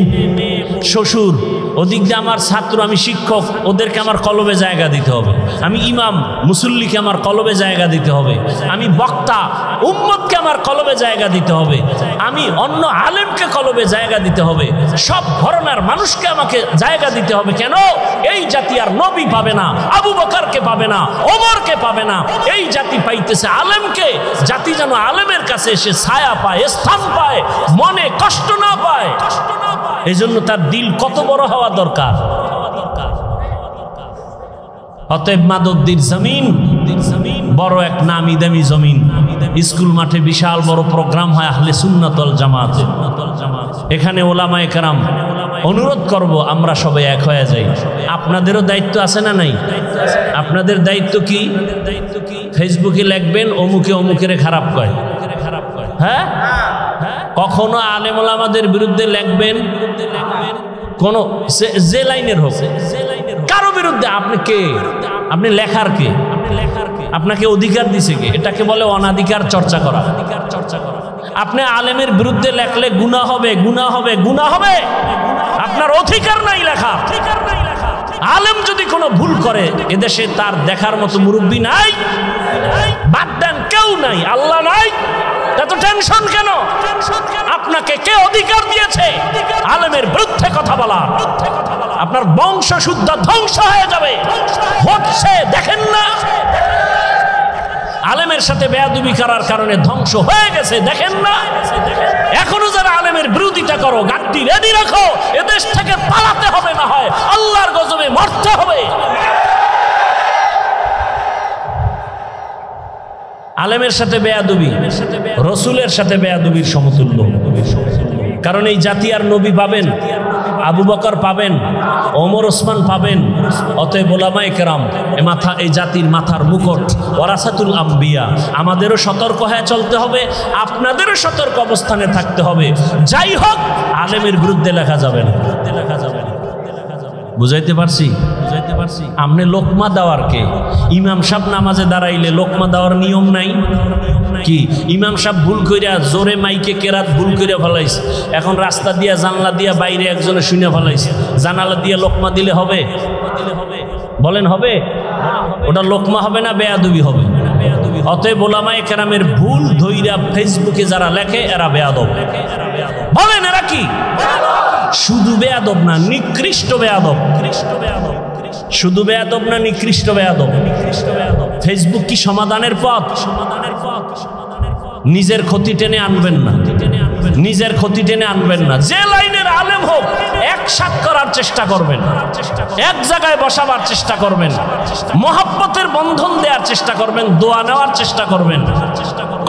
শ্বশুর, ওদিক দিয়ে আমার ছাত্র, আমি শিক্ষক, ওদেরকে আমার কলবে জায়গা দিতে হবে। আমি ইমাম, মুসল্লিকে আমার কলবে জায়গা দিতে হবে। আমি বক্তা, উম্মতকে আমার কলবে জায়গা দিতে হবে। আমি অন্য আলেমকে কলবে জায়গা দিতে হবে। সব ধরনের মানুষকে আমাকে জায়গা দিতে হবে। কেন? এই জাতি আর নবী পাবে না, আবু বকরকে পাবে না, ওমরকে পাবে না। এই জাতি পাইতেছে আলেমকে। জাতি যেন আলেমের কাছে এসে ছায়া পায়, স্থান পায়, মনে কষ্ট না পায়। এই জন্য তার দিল কত বড় হওয়া দরকার। অতএব মাদকদির জমিন বড় এক নামি দামি জমিন। স্কুল মাঠে বিশাল বড় প্রোগ্রাম হয় আহলে সুন্নাত ওয়াল জামাতে। এখানে ওলামায়ে কেরাম, অনুরোধ করব আমরা সবাই এক হয়ে যাই। আপনাদেরও দায়িত্ব আছে না নাই? আপনাদের দায়িত্ব কি? ফেসবুকে লিখবেন অমুকে অমুকেরে খারাপ কয়। হ্যাঁ, কখনো আলেম ওলামাদের বিরুদ্ধে লিখবেন, কোন যে লাইনের হোক, কারো বিরুদ্ধে। আপনি কে? আপনি লেখার কে? আপনাকে অধিকার দিছে কে? এটাকে বলে অনাধিকার চর্চা করা। আপনি আলেমের বিরুদ্ধে লেখলে গুনাহ হবে, গুনাহ হবে, গুনাহ হবে। আপনার অধিকার নাই লেখা। আলেম যদি কোনো ভুল করে, এদেশে তার দেখার মতো মুরব্বী নাই, বাদ দেন, কেউ নাই, আল্লাহ নাই, এত টেনশন কেন? আপনাকে কে অধিকার দিয়েছে আলেমের বিরুদ্ধে কথা বলা? আপনার বংশ শুদ্ধ ধ্বংস হয়ে যাবে। হচ্ছে, দেখেন না? আলেমের সাথে বেয়াদবি করার কারণে ধ্বংস হয়ে গেছে, দেখেন না? এখনো যারা আলেমের বিরোধিতা করো, গাড়ি রেডি রাখো, এদেশ থেকে পালাতে হবে, না হয় আল্লাহর গজবে মরতে হবে। আলেমের সাথে বেয়াদবি রসুলের সাথে বেয়াদবির সমতুল্য। কারণ এই জাতি আর নবী পাবেন, আবু বকর পাবেন, ওমর ওসমান পাবেন। অতএব ওলামায়ে কেরাম এই জাতির মাথার মুকুট, ওয়ারাসাতুল আম্বিয়া। আমাদেরও সতর্ক হয়ে চলতে হবে, আপনাদেরও সতর্ক অবস্থানে থাকতে হবে। যাই হোক, আলেমের বিরুদ্ধে লেখা যাবে না। বুঝাইতে পারছি? আমনে লোকমা দেওয়ার কে? ইমাম সাহেব নামাজে দাঁড়াইলে লোকমা দেওয়ার নিয়ম নাই কি? ইমাম সাহেব ভুল কইরা জোরে মাইকে কেরাত ভুল কইরা ফেলাইছে, এখন রাস্তা দিয়া জানলা দিয়া বাইরে একজনে শুনে ফেলাইছে, জানালা দিয়া লোকমা দিলে হবে? বলেন হবে? ওটা লোকমা হবে না বেয়াদবি হবে? অতএব ওলামায়ে কেরামের ভুল ধইরা ফেসবুকে যারা লেখে এরা বেয়াদব। বলেন এরা কি? শুধু বেয়াদব না, নিকৃষ্ট বেয়াদব। শুধু বেয়াদব না, নিকৃষ্ট বেয়াদব। ফেসবুক কি সমাধানের পথ? নিজের ক্ষতি টেনে আনবেন না, নিজের ক্ষতি টেনে আনবেন না। যে লাইনের আলেম হোক, একসাথ করার চেষ্টা করবেন, এক জায়গায় বসাবার চেষ্টা করবেন, মহব্বতের বন্ধন দেওয়ার চেষ্টা করবেন, দোয়া নেওয়ার চেষ্টা করবেন।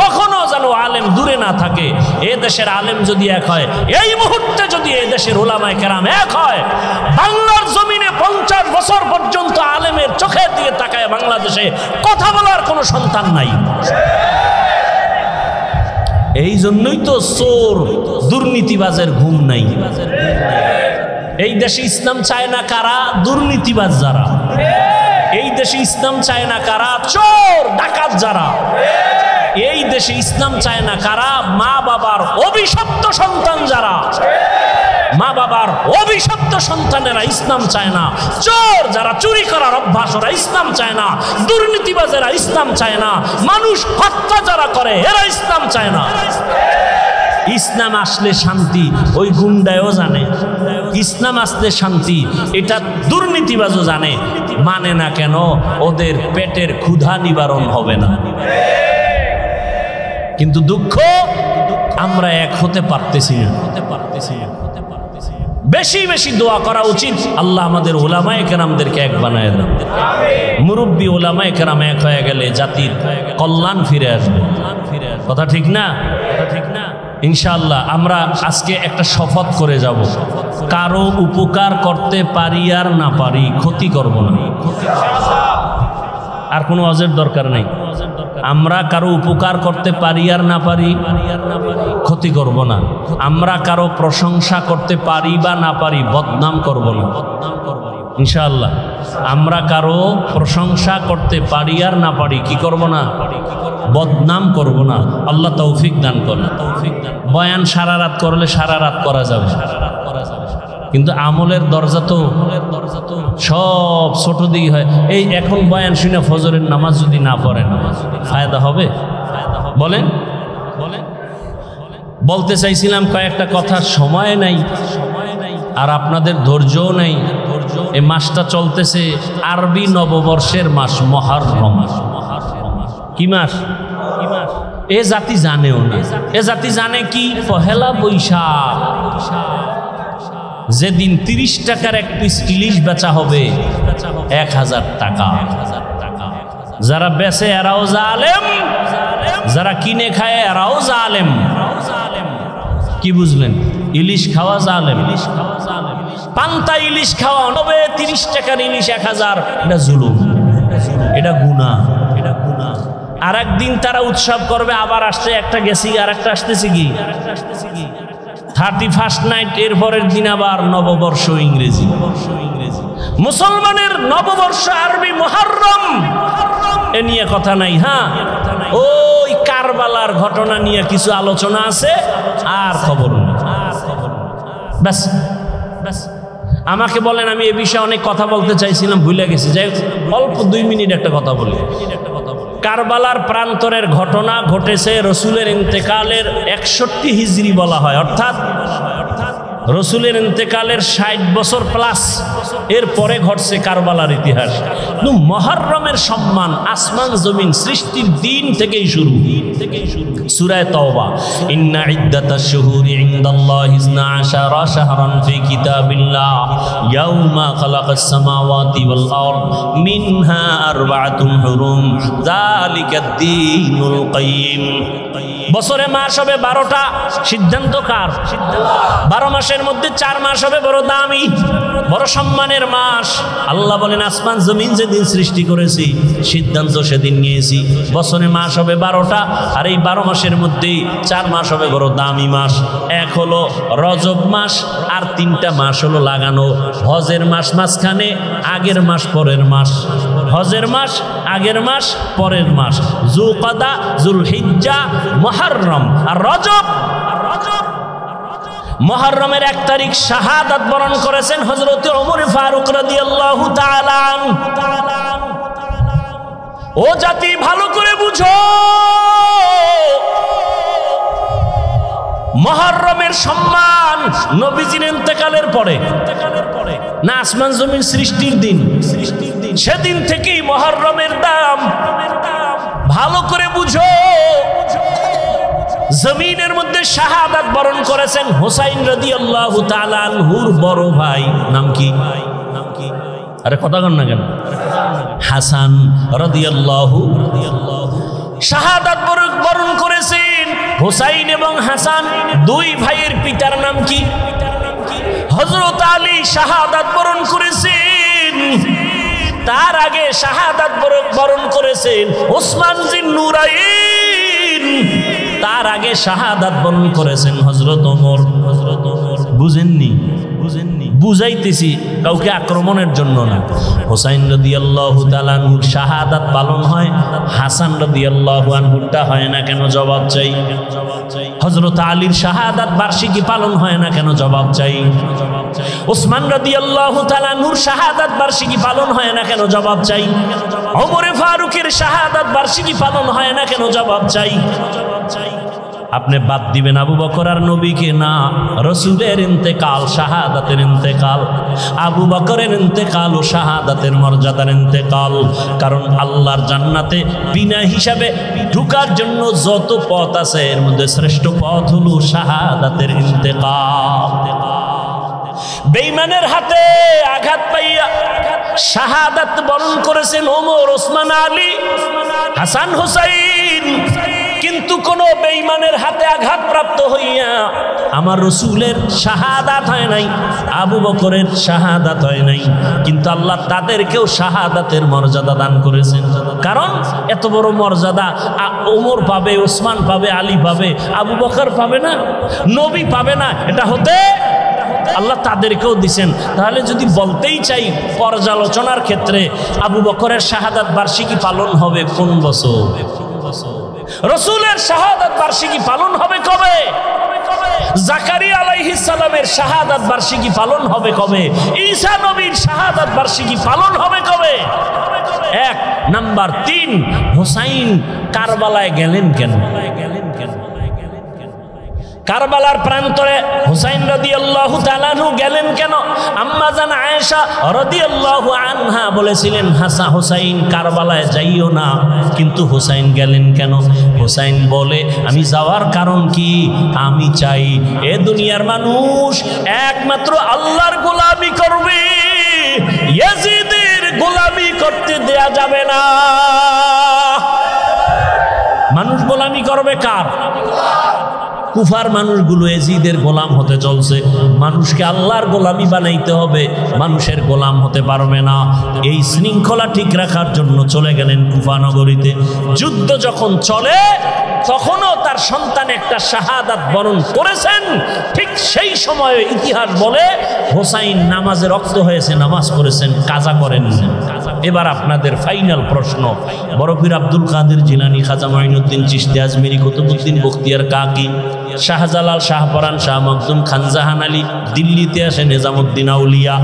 কখনো যেন আলেম দূরে না থাকে। এ দেশের আলেম যদি এক হয়, এই মুহূর্তে যদি এ দেশের উলামায়ে কেরাম এক হয়, বাংলার জমিনে 50 বছর পর্যন্ত আলেমের চোখের দিকে তাকায় বাংলাদেশে কথা বলার কোনো সন্তান নাই। এই জন্যই তো চোর দুর্নীতিবাজের ঘুম নাই। এই দেশে ইসলাম চায় না কারা? দুর্নীতিবাজ যারা। এই দেশে ইসলাম চায় না কারা? চোর ডাকাত যারা। এই দেশে ইসলাম চায় না কারা? মা বাবার অভিশপ্ত সন্তান যারা। মা বাবার অভিশপ্ত সন্তানেরা ইসলাম চায় না। চোর যারা, চুরি করার অভ্যাস, ওরা ইসলাম চায় না। দুর্নীতিবাজেরা ইসলাম চায় না। মানুষ হত্যা যারা করে, এরা ইসলাম চায় না। ইসলাম আসলে শান্তি, ওই গুন্ডায়ও জানে। ইসলাম আসলে শান্তি, এটা দুর্নীতিবাজও জানে। মানে না কেন? ওদের পেটের ক্ষুধা নিবারণ হবে না। কিন্তু দুঃখ, আমরা এক হতে পারতেছি না। বেশি বেশি দোয়া করা উচিত, আল্লাহ আমাদের উলামায়ে কেরামদেরকে এক বানায় দেন। মুরব্বী উলামায়ে কেরাম এক হয়ে গেলে জাতির কল্যাণ ফিরে আসবে। কথা ঠিক না? ইনশাআল্লাহ আমরা আজকে একটা শপথ করে যাব, কারো উপকার করতে পারি আর না পারি, ক্ষতি করব না। আর কোনো অজের দরকার নেই। আমরা কারো উপকার করতে পারি আর না পারি, ক্ষতি করব না। আমরা কারো প্রশংসা করতে পারি বা না পারি, বদনাম করব না ইনশাআল্লাহ। আমরা কারো প্রশংসা করতে পারি আর না পারি, কি করব না? বদনাম করব না। আল্লাহ তৌফিক দান করেন। বয়ান সারা রাত করলে সারা রাত করা যাবে, কিন্তু আমলের দরজা তো সব ছোট দিকে হয়। এই এখন বয়ান শুনে ফজরের নামাজ যদি না পড়েন, ফায়দা হবে? বলেন। বলতে চাইছিলাম কয়েকটা কথা, সময় নাই আর আপনাদের ধৈর্যও নাই। এই মাসটা চলতেছে আরবি নববর্ষের মাস, মুহররম। কি মাস? এ জাতি জানেও না। এ জাতি জানে কি? পহেলা বৈশাখ, যেদিন 30 টাকার এক পিস ইলিশ বেচা হবে 1000 টাকা। যারা বেচে এরাও জালেম, যারা কিনে খায় এরাও জালেম। কি বুঝলেন? ইলিশ খাওয়া জালেম। পান্তা ইলিশ খাওয়া হবে 30 টাকার ইলিশ 1000, এটা জুলুম, এটা গুনাহ। আর একদিন তারা উৎসব করবে, আবার আসছে একটা গেছি আর একটা আসতেছে কি? 31st নাইট, এর পরের দিন আবার নববর্ষ ইংরেজি। মুসলমানের নববর্ষ আরবি মুহররম, এ নিয়ে কথা নাই। হ্যাঁ, ওই কারবালার ঘটনা নিয়ে কিছু আলোচনা আছে, আর খবর নেই। ব্যাস ব্যাস। আমাকে বলেন, আমি এ বিষয়ে অনেক কথা বলতে চাইছিলাম, ভুলে গেছি। যাই অল্প 2 মিনিট একটা কথা বলি। কারবালার প্রান্তরের ঘটনা ঘটেছে রসুলের ইন্তেকালের 61 হিজরি বলা হয়, অর্থাৎ রসুলের ইন্তেকালের 60 বছর প্লাস এর পরে ঘটছে কারবালার ইতিহাস। মুহররমের সম্মান আসমান জমিন সৃষ্টির দিন থেকেই শুরু। সূরা তাওবা, ইন্না ইদ্দাতাশ শুহুরি ইনদাল্লাহি 12 শাহরান ফি কিতাবিল্লাহ ইয়াউমা খালাকাস সামাওয়াতি ওয়াল আরদ মিনহা আরবাআতুন হুরুম যালিকাদ দীনুল কাইয়্যিম। বছরে মাস হবে 12টা, সিদ্ধান্ত কার? 12 মাসের মধ্যে 4 মাস হবে বড় দামি, বড় সম্মানের মাস। আল্লাহ বলেন, আসমান জমিন যেদিন সৃষ্টি করেছি সিদ্ধান্ত সেদিন নিয়েছি, বছরে মাস হবে 12টা, আর এই 12 মাসের মধ্যেই 4 মাস হবে বড় দামি মাস। এক হলো রজব মাস, আর 3টা মাস হলো লাগানো। হজের মাস মাঝখানে, আগের মাস পরের মাস। হজের মাস আগের মাস পরের মাস, যুলকাদা, যুলহিজ্জা, মুহররম আর রজব। মুহররমের 1 তারিখ শাহাদাত বরণ করেছেন হযরত ওমর ফারুক রাদিয়াল্লাহু তাআলা আনহু। ও জাতি, ভালো করে বুঝো, মুহররমের সম্মান নবীজির ইন্তেকালের পরে না, আসমান জমিন সৃষ্টির দিন। সেদিন থেকেই মুহররমের দাম। ভালো করে বুঝো, জমিনের মধ্যে শাহাদাত বরণ করেছেন হুসাইন রাদিয়াল্লাহু তাআলা আনহুর বড় ভাই। নাম কি? আরে কথা কন না কেন? হাসান রাদিয়াল্লাহু শাহাদাত বরণ করেছেন। হুসাইন এবং হাসান 2 ভাইয়ের পিতার নাম কি? হযরত আলী শাহাদাত বরণ করেছেন। তার আগে শাহাদাত বরণ করেছেন ওসমান জিন নুরাইন। তার আগে শাহাদাত বরণ করেছেন হযরত ওমর। বুঝেননি? বুঝাইতেছি, কাউকে আক্রমণের জন্য না। হুসাইন রাদিয়াল্লাহু তাআলা আনহুর শাহাদাত পালন হয়, হাসান রাদিয়াল্লাহু আনহুরটা হয় না কেন? জবাব চাই। হযরত আলীর শাহাদাত বার্ষিকী পালন হয় না কেন? জবাব চাই। ওসমান রাদিয়াল্লাহু তাআলা আনহুর শাহাদাত বার্ষিকী পালন হয় না কেন? জবাব চাই। ওমর ফারুকের শাহাদাত বার্ষিকী পালন হয় না কেন? জবাব চাই। আপনি বাদ দিবেন আবু বকর আর নবীকে? না, রসুলের ইন্তেকাল, শাহাদাতের ইন্তেকাল। আবু বকরের ইন্তেকাল ও শাহাদাতের মর্যাদার ইন্তেকাল। কারণ আল্লাহর জান্নাতে বিনা হিসাবে ঢোকার জন্য যত পথ আছে, এর মধ্যে শ্রেষ্ঠ পথ হলো শাহাদাতের ইন্তেকাল। বেঈমানের হাতে আঘাত পাইয়া শাহাদাত বরণ করেছেন ওমর, ওসমান, আলী, হাসান, হুসাইন। কিন্তু কোন বেঈমানের হাতে আঘাত প্রাপ্ত হইয়া আমার রসুলের শাহাদাত হয় নাই, আবু বকরের শাহাদাত হয় নাই। কিন্তু আল্লাহ তাদেরকেও শাহাদাতের মর্যাদা দান করেছেন। কারণ এত বড় মর্যাদা ওমর পাবে, ওসমান পাবে, আলী পাবে, আবু বকর পাবে না, নবী পাবে না। এটা হতে আল্লাহ তাদেরকেও দিছেন। তাহলে যদি বলতেই চাই পর্যালোচনার ক্ষেত্রে, আবু বকরের শাহাদাত বার্ষিকী পালন হবে কোন বছর? রসুলের শাহাদাত বার্ষিকী পালন হবে কবে? জাকারিয়া আলাইহিস সালামের শাহাদাত বার্ষিকী পালন হবে কবে? ঈসা নবীর শাহাদাত বার্ষিকী পালন হবে কবে? 1 নাম্বার। 3, হুসাইন কারবালায় গেলেন কেন? কারবালার প্রান্তরে হুসাইন রাদিয়াল্লাহু তাআলা আনহু গেলেন কেন? আম্মা জান আয়েশা রাদিয়াল্লাহু আনহা বলেছিলেন, হুসাইন কারবালায় যাইও না। কিন্তু হুসাইন গেলেন কেন? হুসাইন বলে, আমি যাওয়ার কারণ কি? আমি চাই এ দুনিয়ার মানুষ একমাত্র আল্লাহর গোলামি করবে, ইয়াজিদের গোলামি করতে দেয়া যাবে না। মানুষ গোলামি করবে কার? কুফার মানুষগুলো এজিদের গোলাম হতে চলছে। মানুষকে আল্লাহর গোলামি বানাইতে হবে, মানুষের গোলাম হতে পারবে না। এই শৃঙ্খলা ঠিক রাখার জন্য চলে গেলেন কুফা নগরীতে। যুদ্ধ যখন চলে তখনও তার সন্তান একটা শাহাদাত বরণ করেছেন। ঠিক সেই সময়ে ইতিহাস বলে হোসাইন নামাজে রক্ত হয়েছে, নামাজ করেছেন, কাজা করেন। এবার আপনাদের ফাইনাল প্রশ্ন, বড় পীর আব্দুল কাদের জিলানী, খাজা মাইনুদ্দিন চিশতি আজমিরি, কুতুবউদ্দিন বখতিয়ার কাকি, শাহজালাল, শাহপরান, শাহ মখদুম, খানজাহান আলী, দিল্লিতে আসে নিজামুদ্দিন আউলিয়া,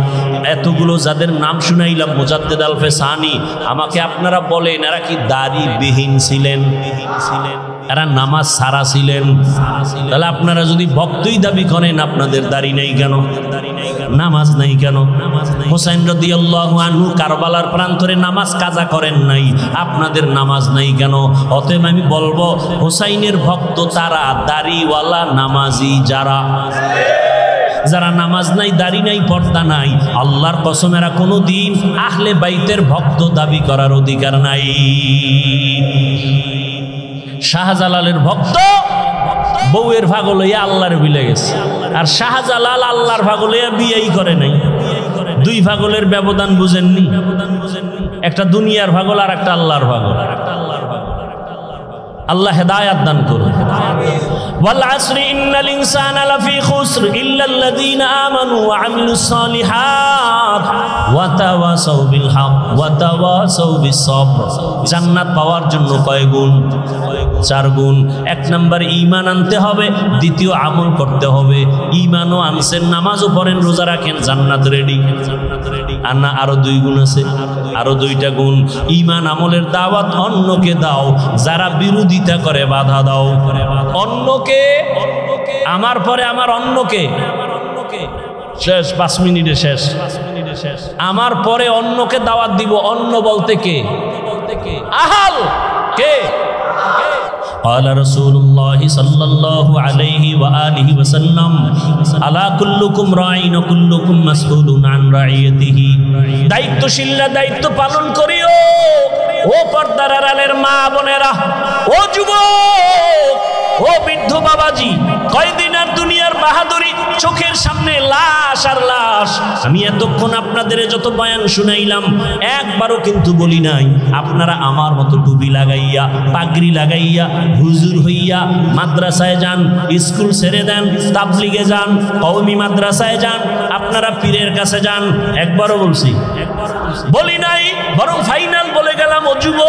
এতগুলো যাদের নাম শুনাইলাম, মুজাদ্দেদ আলফে সানি, আমাকে আপনারা বলেন এরা কি দাড়ি বিহীন ছিলেন? এরা নামাজ সারা ছিলেন? তাহলে আপনারা যদি ভক্তই দাবি করেন আপনাদের দাড়ি নেই কেন, নামাজ নাই কেন? হোসাইন রাদিয়াল্লাহু আনহু কারবালার প্রান্তরে নামাজ কাজা করেন নাই, আপনাদের নামাজ নাই কেন? অতএব আমি বলবো হোসাইনের ভক্ত তারা দাড়িওয়ালা নামাজি যারা নামাজ নাই, দাড়ি নাই, পর্দা নাই, আল্লাহর কসম এরা কোনোদিন আহলে বাইতের ভক্ত দাবি করার অধিকার নাই। শাহজালালের ভক্ত বউয়ের ভাগ লইয়া আল্লাহর বিলে গেছে, আর শাহজালাল আল্লাহর ভাগ লইয়া বিয়েই করে নাই। দুই ভাগলের ব্যবধান বুঝেননি? একটা দুনিয়ার ভাগল আর একটা আল্লাহর ভাগল। আল্লাহ হেদায়াত দান করুন। ওয়াল আসরি ইন্নাল ইনসানা লাফি খুসর ইল্লাল্লাযীনা আমানু ওয়া আমিলুস সালিহাত ওয়া তাওয়াসাউ বিল হক ওয়া তাওয়াসাউ বিস সবর। জান্নাত পাওয়ার জন্য কয় গুণ? 4 গুণ। 1 নাম্বার ঈমান আনতে হবে, দ্বিতীয় আমল করতে হবে। ঈমানও আনছেন, নামাজও পড়েন, রোজা রাখেন, জান্নাত রেডি। আর না আরো 2 গুণ আছে, আরো 2টা গুণ। ঈমান আমলের দাওয়াত অন্যকে দাও, যারা বিরোধিতা করে বাধা দাও। অন্যকে, আমার পরে আমার অন্যকে, শেষ 5 মিনিটে শেষ। আমার পরে অন্যকে দাওয়াত দিব। অন্য বলতে কে? আহাল কে? قال رسول الله صلى الله عليه وآله وسلم ألا كلكم راع وكلكم مسؤول عن رعيته। দায়িত্বশীলরা দায়িত্ব পালন করিও। ও পর্দার আড়ালের মা বোনেরা, ও যুবক, ও বৃদ্ধ বাবাজি, কয়দিন আর দুনিয়ার বাহাদুরি, চোখের সামনে লাশ আর লাশ। আমি এতক্ষণ আপনাদের যত বয়ান শুনাইলাম একবারও কিন্তু বলি নাই আপনারা আমার মতো টুপি লাগাইয়া, পাগড়ি লাগাইয়া, হুজুর হইয়া মাদ্রাসায় যান, স্কুল ছেড়ে দেন, তাবলিগে যান, কওমি মাদ্রাসায় যান, আপনারা পীরের কাছে যান। একবারও বলছি? বলি নাই, বরং ফাইনাল বলে গেলাম, ও যুবক,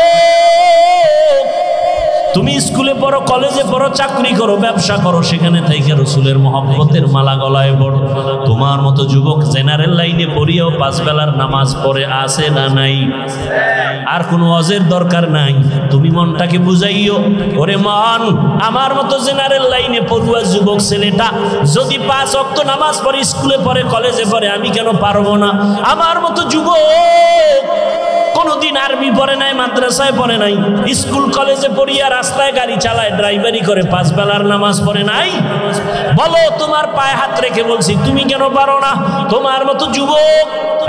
তুমি স্কুলে পড়ো, কলেজে পড়ো, চাকরি করো, ব্যবসা করো, সেখানে থেকে রসুলের মহব্বতের মালা গলায় পড়ো। তোমার মতো যুবক জেনারেল লাইনে পড়িয়েও 5 বেলার নামাজ পড়ে আছে না নাই? আর কোনো ওয়াজের দরকার নাই। তুমি মনটাকে বুঝাইও, ওরে মন, আমার মতো জেনারেল লাইনে পড়ুয়া যুবক ছেলেটা যদি 5 ওয়াক্ত নামাজ পড়ে, স্কুলে পড়ে, কলেজে পড়ে, আমি কেন পারবো না? আমার মতো যুবক কোনদিন আর্মি পড়ে নাই, মাদ্রাসায় পড়ে নাই, স্কুল কলেজে পড়িয়া রাস্তায় গাড়ি চালায়, ড্রাইভারি করে, 5 বেলার নামাজ পড়ে নাই? বলো, তোমার পায়ে হাত রেখে বলছি, তুমি কেন পারো না? তোমার মতো যুবক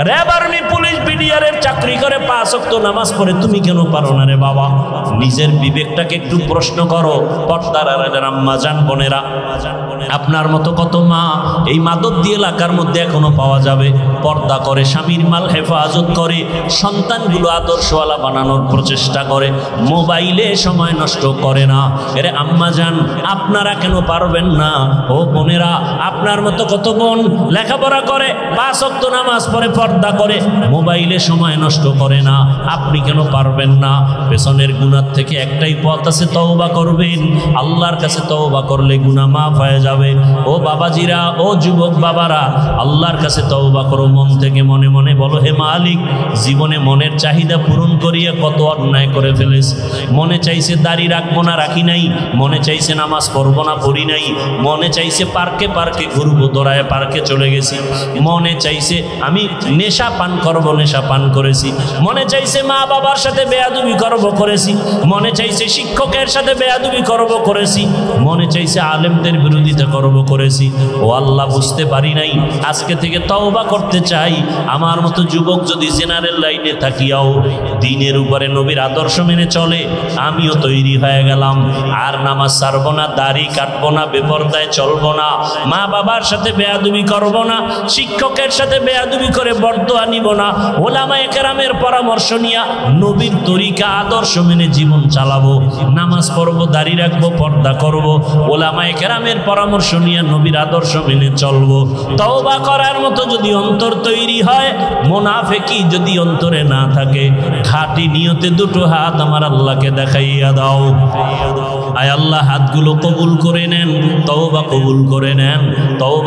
র্যাব, আর্মি, পুলিশ, বিডিআরের চাকরি করে, 5 ওয়াক্ত নামাজ পড়ে, তুমি কেন পারো না রে বাবা? নিজের বিবেকটাকে একটু প্রশ্ন করো। পর্দার আড়ালের আম্মা জান, বোনেরা, আপনার মতো কত মা এই মাদকদি এলাকার মধ্যে এখনো পাওয়া যাবে, পর্দা করে, স্বামীর মাল হেফাজত করে, সন্তানগুলো আদর্শওয়ালা বানানোর প্রচেষ্টা করে, মোবাইলে সময় নষ্ট করে না। এরে আম্মা জান, আপনারা কেন পারবেন না? ও বোনেরা, আপনার মতো কত বোন লেখাপড়া করে, 5 ওয়াক্ত নামাজ পড়ে, পর্দা করে, মোবাইলে সময় নষ্ট করে না, আপনি কেন পারবেন না? পেছনের গুনাহ থেকে একটাই পথ আছে, তওবা করবেন। আল্লাহর কাছে তওবা করলে গুনাহ মাফ হয়ে যাবে। ও বাবাজিরা, ও যুবক বাবারা, আল্লাহর কাছে তওবা করো মন থেকে, মনে মনে বলো, হে মালিক, জীবনে মনের চাহিদা পূরণ করিয়ে কত অন্যায় করে ফেলেছি। মনে চাইছে দাড়ি রাখবো না, রাখি নাই। মনে চাইছে নামাজ পড়বো না, পড়ি নাই। মনে চাইছে পার্কে পার্কে ঘুরবো, দৌড়ায় পার্কে চলে গেছি। মনে চাইছে আমি নেশা পান করবো, নেশা পান করেছি। মনে চাইছে মা বাবার সাথে বেয়াদবি করবো, করেছি। মনে চাইছে শিক্ষকের সাথে বেয়াদবি করবো, করেছি। মনে চাইছে আলেমদের বিরোধিতা করবো, করেছি। ও আল্লাহ, বুঝতে পারি নাই, আজকে থেকে তওবা করতে চাই। আমার মতো যুবক যদি জেনারেল লাইনে থাকিয়া হইয়াও দিনের উপরে নবীর আদর্শ মেনে চলে, আমিও তৈরি হয়ে গেলাম। আর নামাজ ছাড়বো না, দাড়ি কাটবো না, বেপরদায় চলবো না, মা বাবার সাথে বেয়াদবি করবো না, শিক্ষকের সাথে বেয়াদবি করে বরদোয়া নিব না, ওলামায়ে কেরামের পরামর্শ নিয়া নবীর তরিকা আদর্শ মেনে জীবন চালাবো, নামাজ পড়বো, দাড়ি রাখবো, পর্দা করব, ওলামায়ে কেরামের পরামর্শ নিয়ে নবীর আদর্শ মেনে চলবো। তওবা করার মতো যদি অন্তর তৈরি হয়, মুনাফিকি যদি অন্তরে না থাকে, খাঁটি নিয়তে দুটো হাত আমার আল্লাহকে দেখাইয়া দাও। আয় আল্লাহ, হাতগুলো কবুল করে নেন, তওবা কবুল করে নেন। তওবা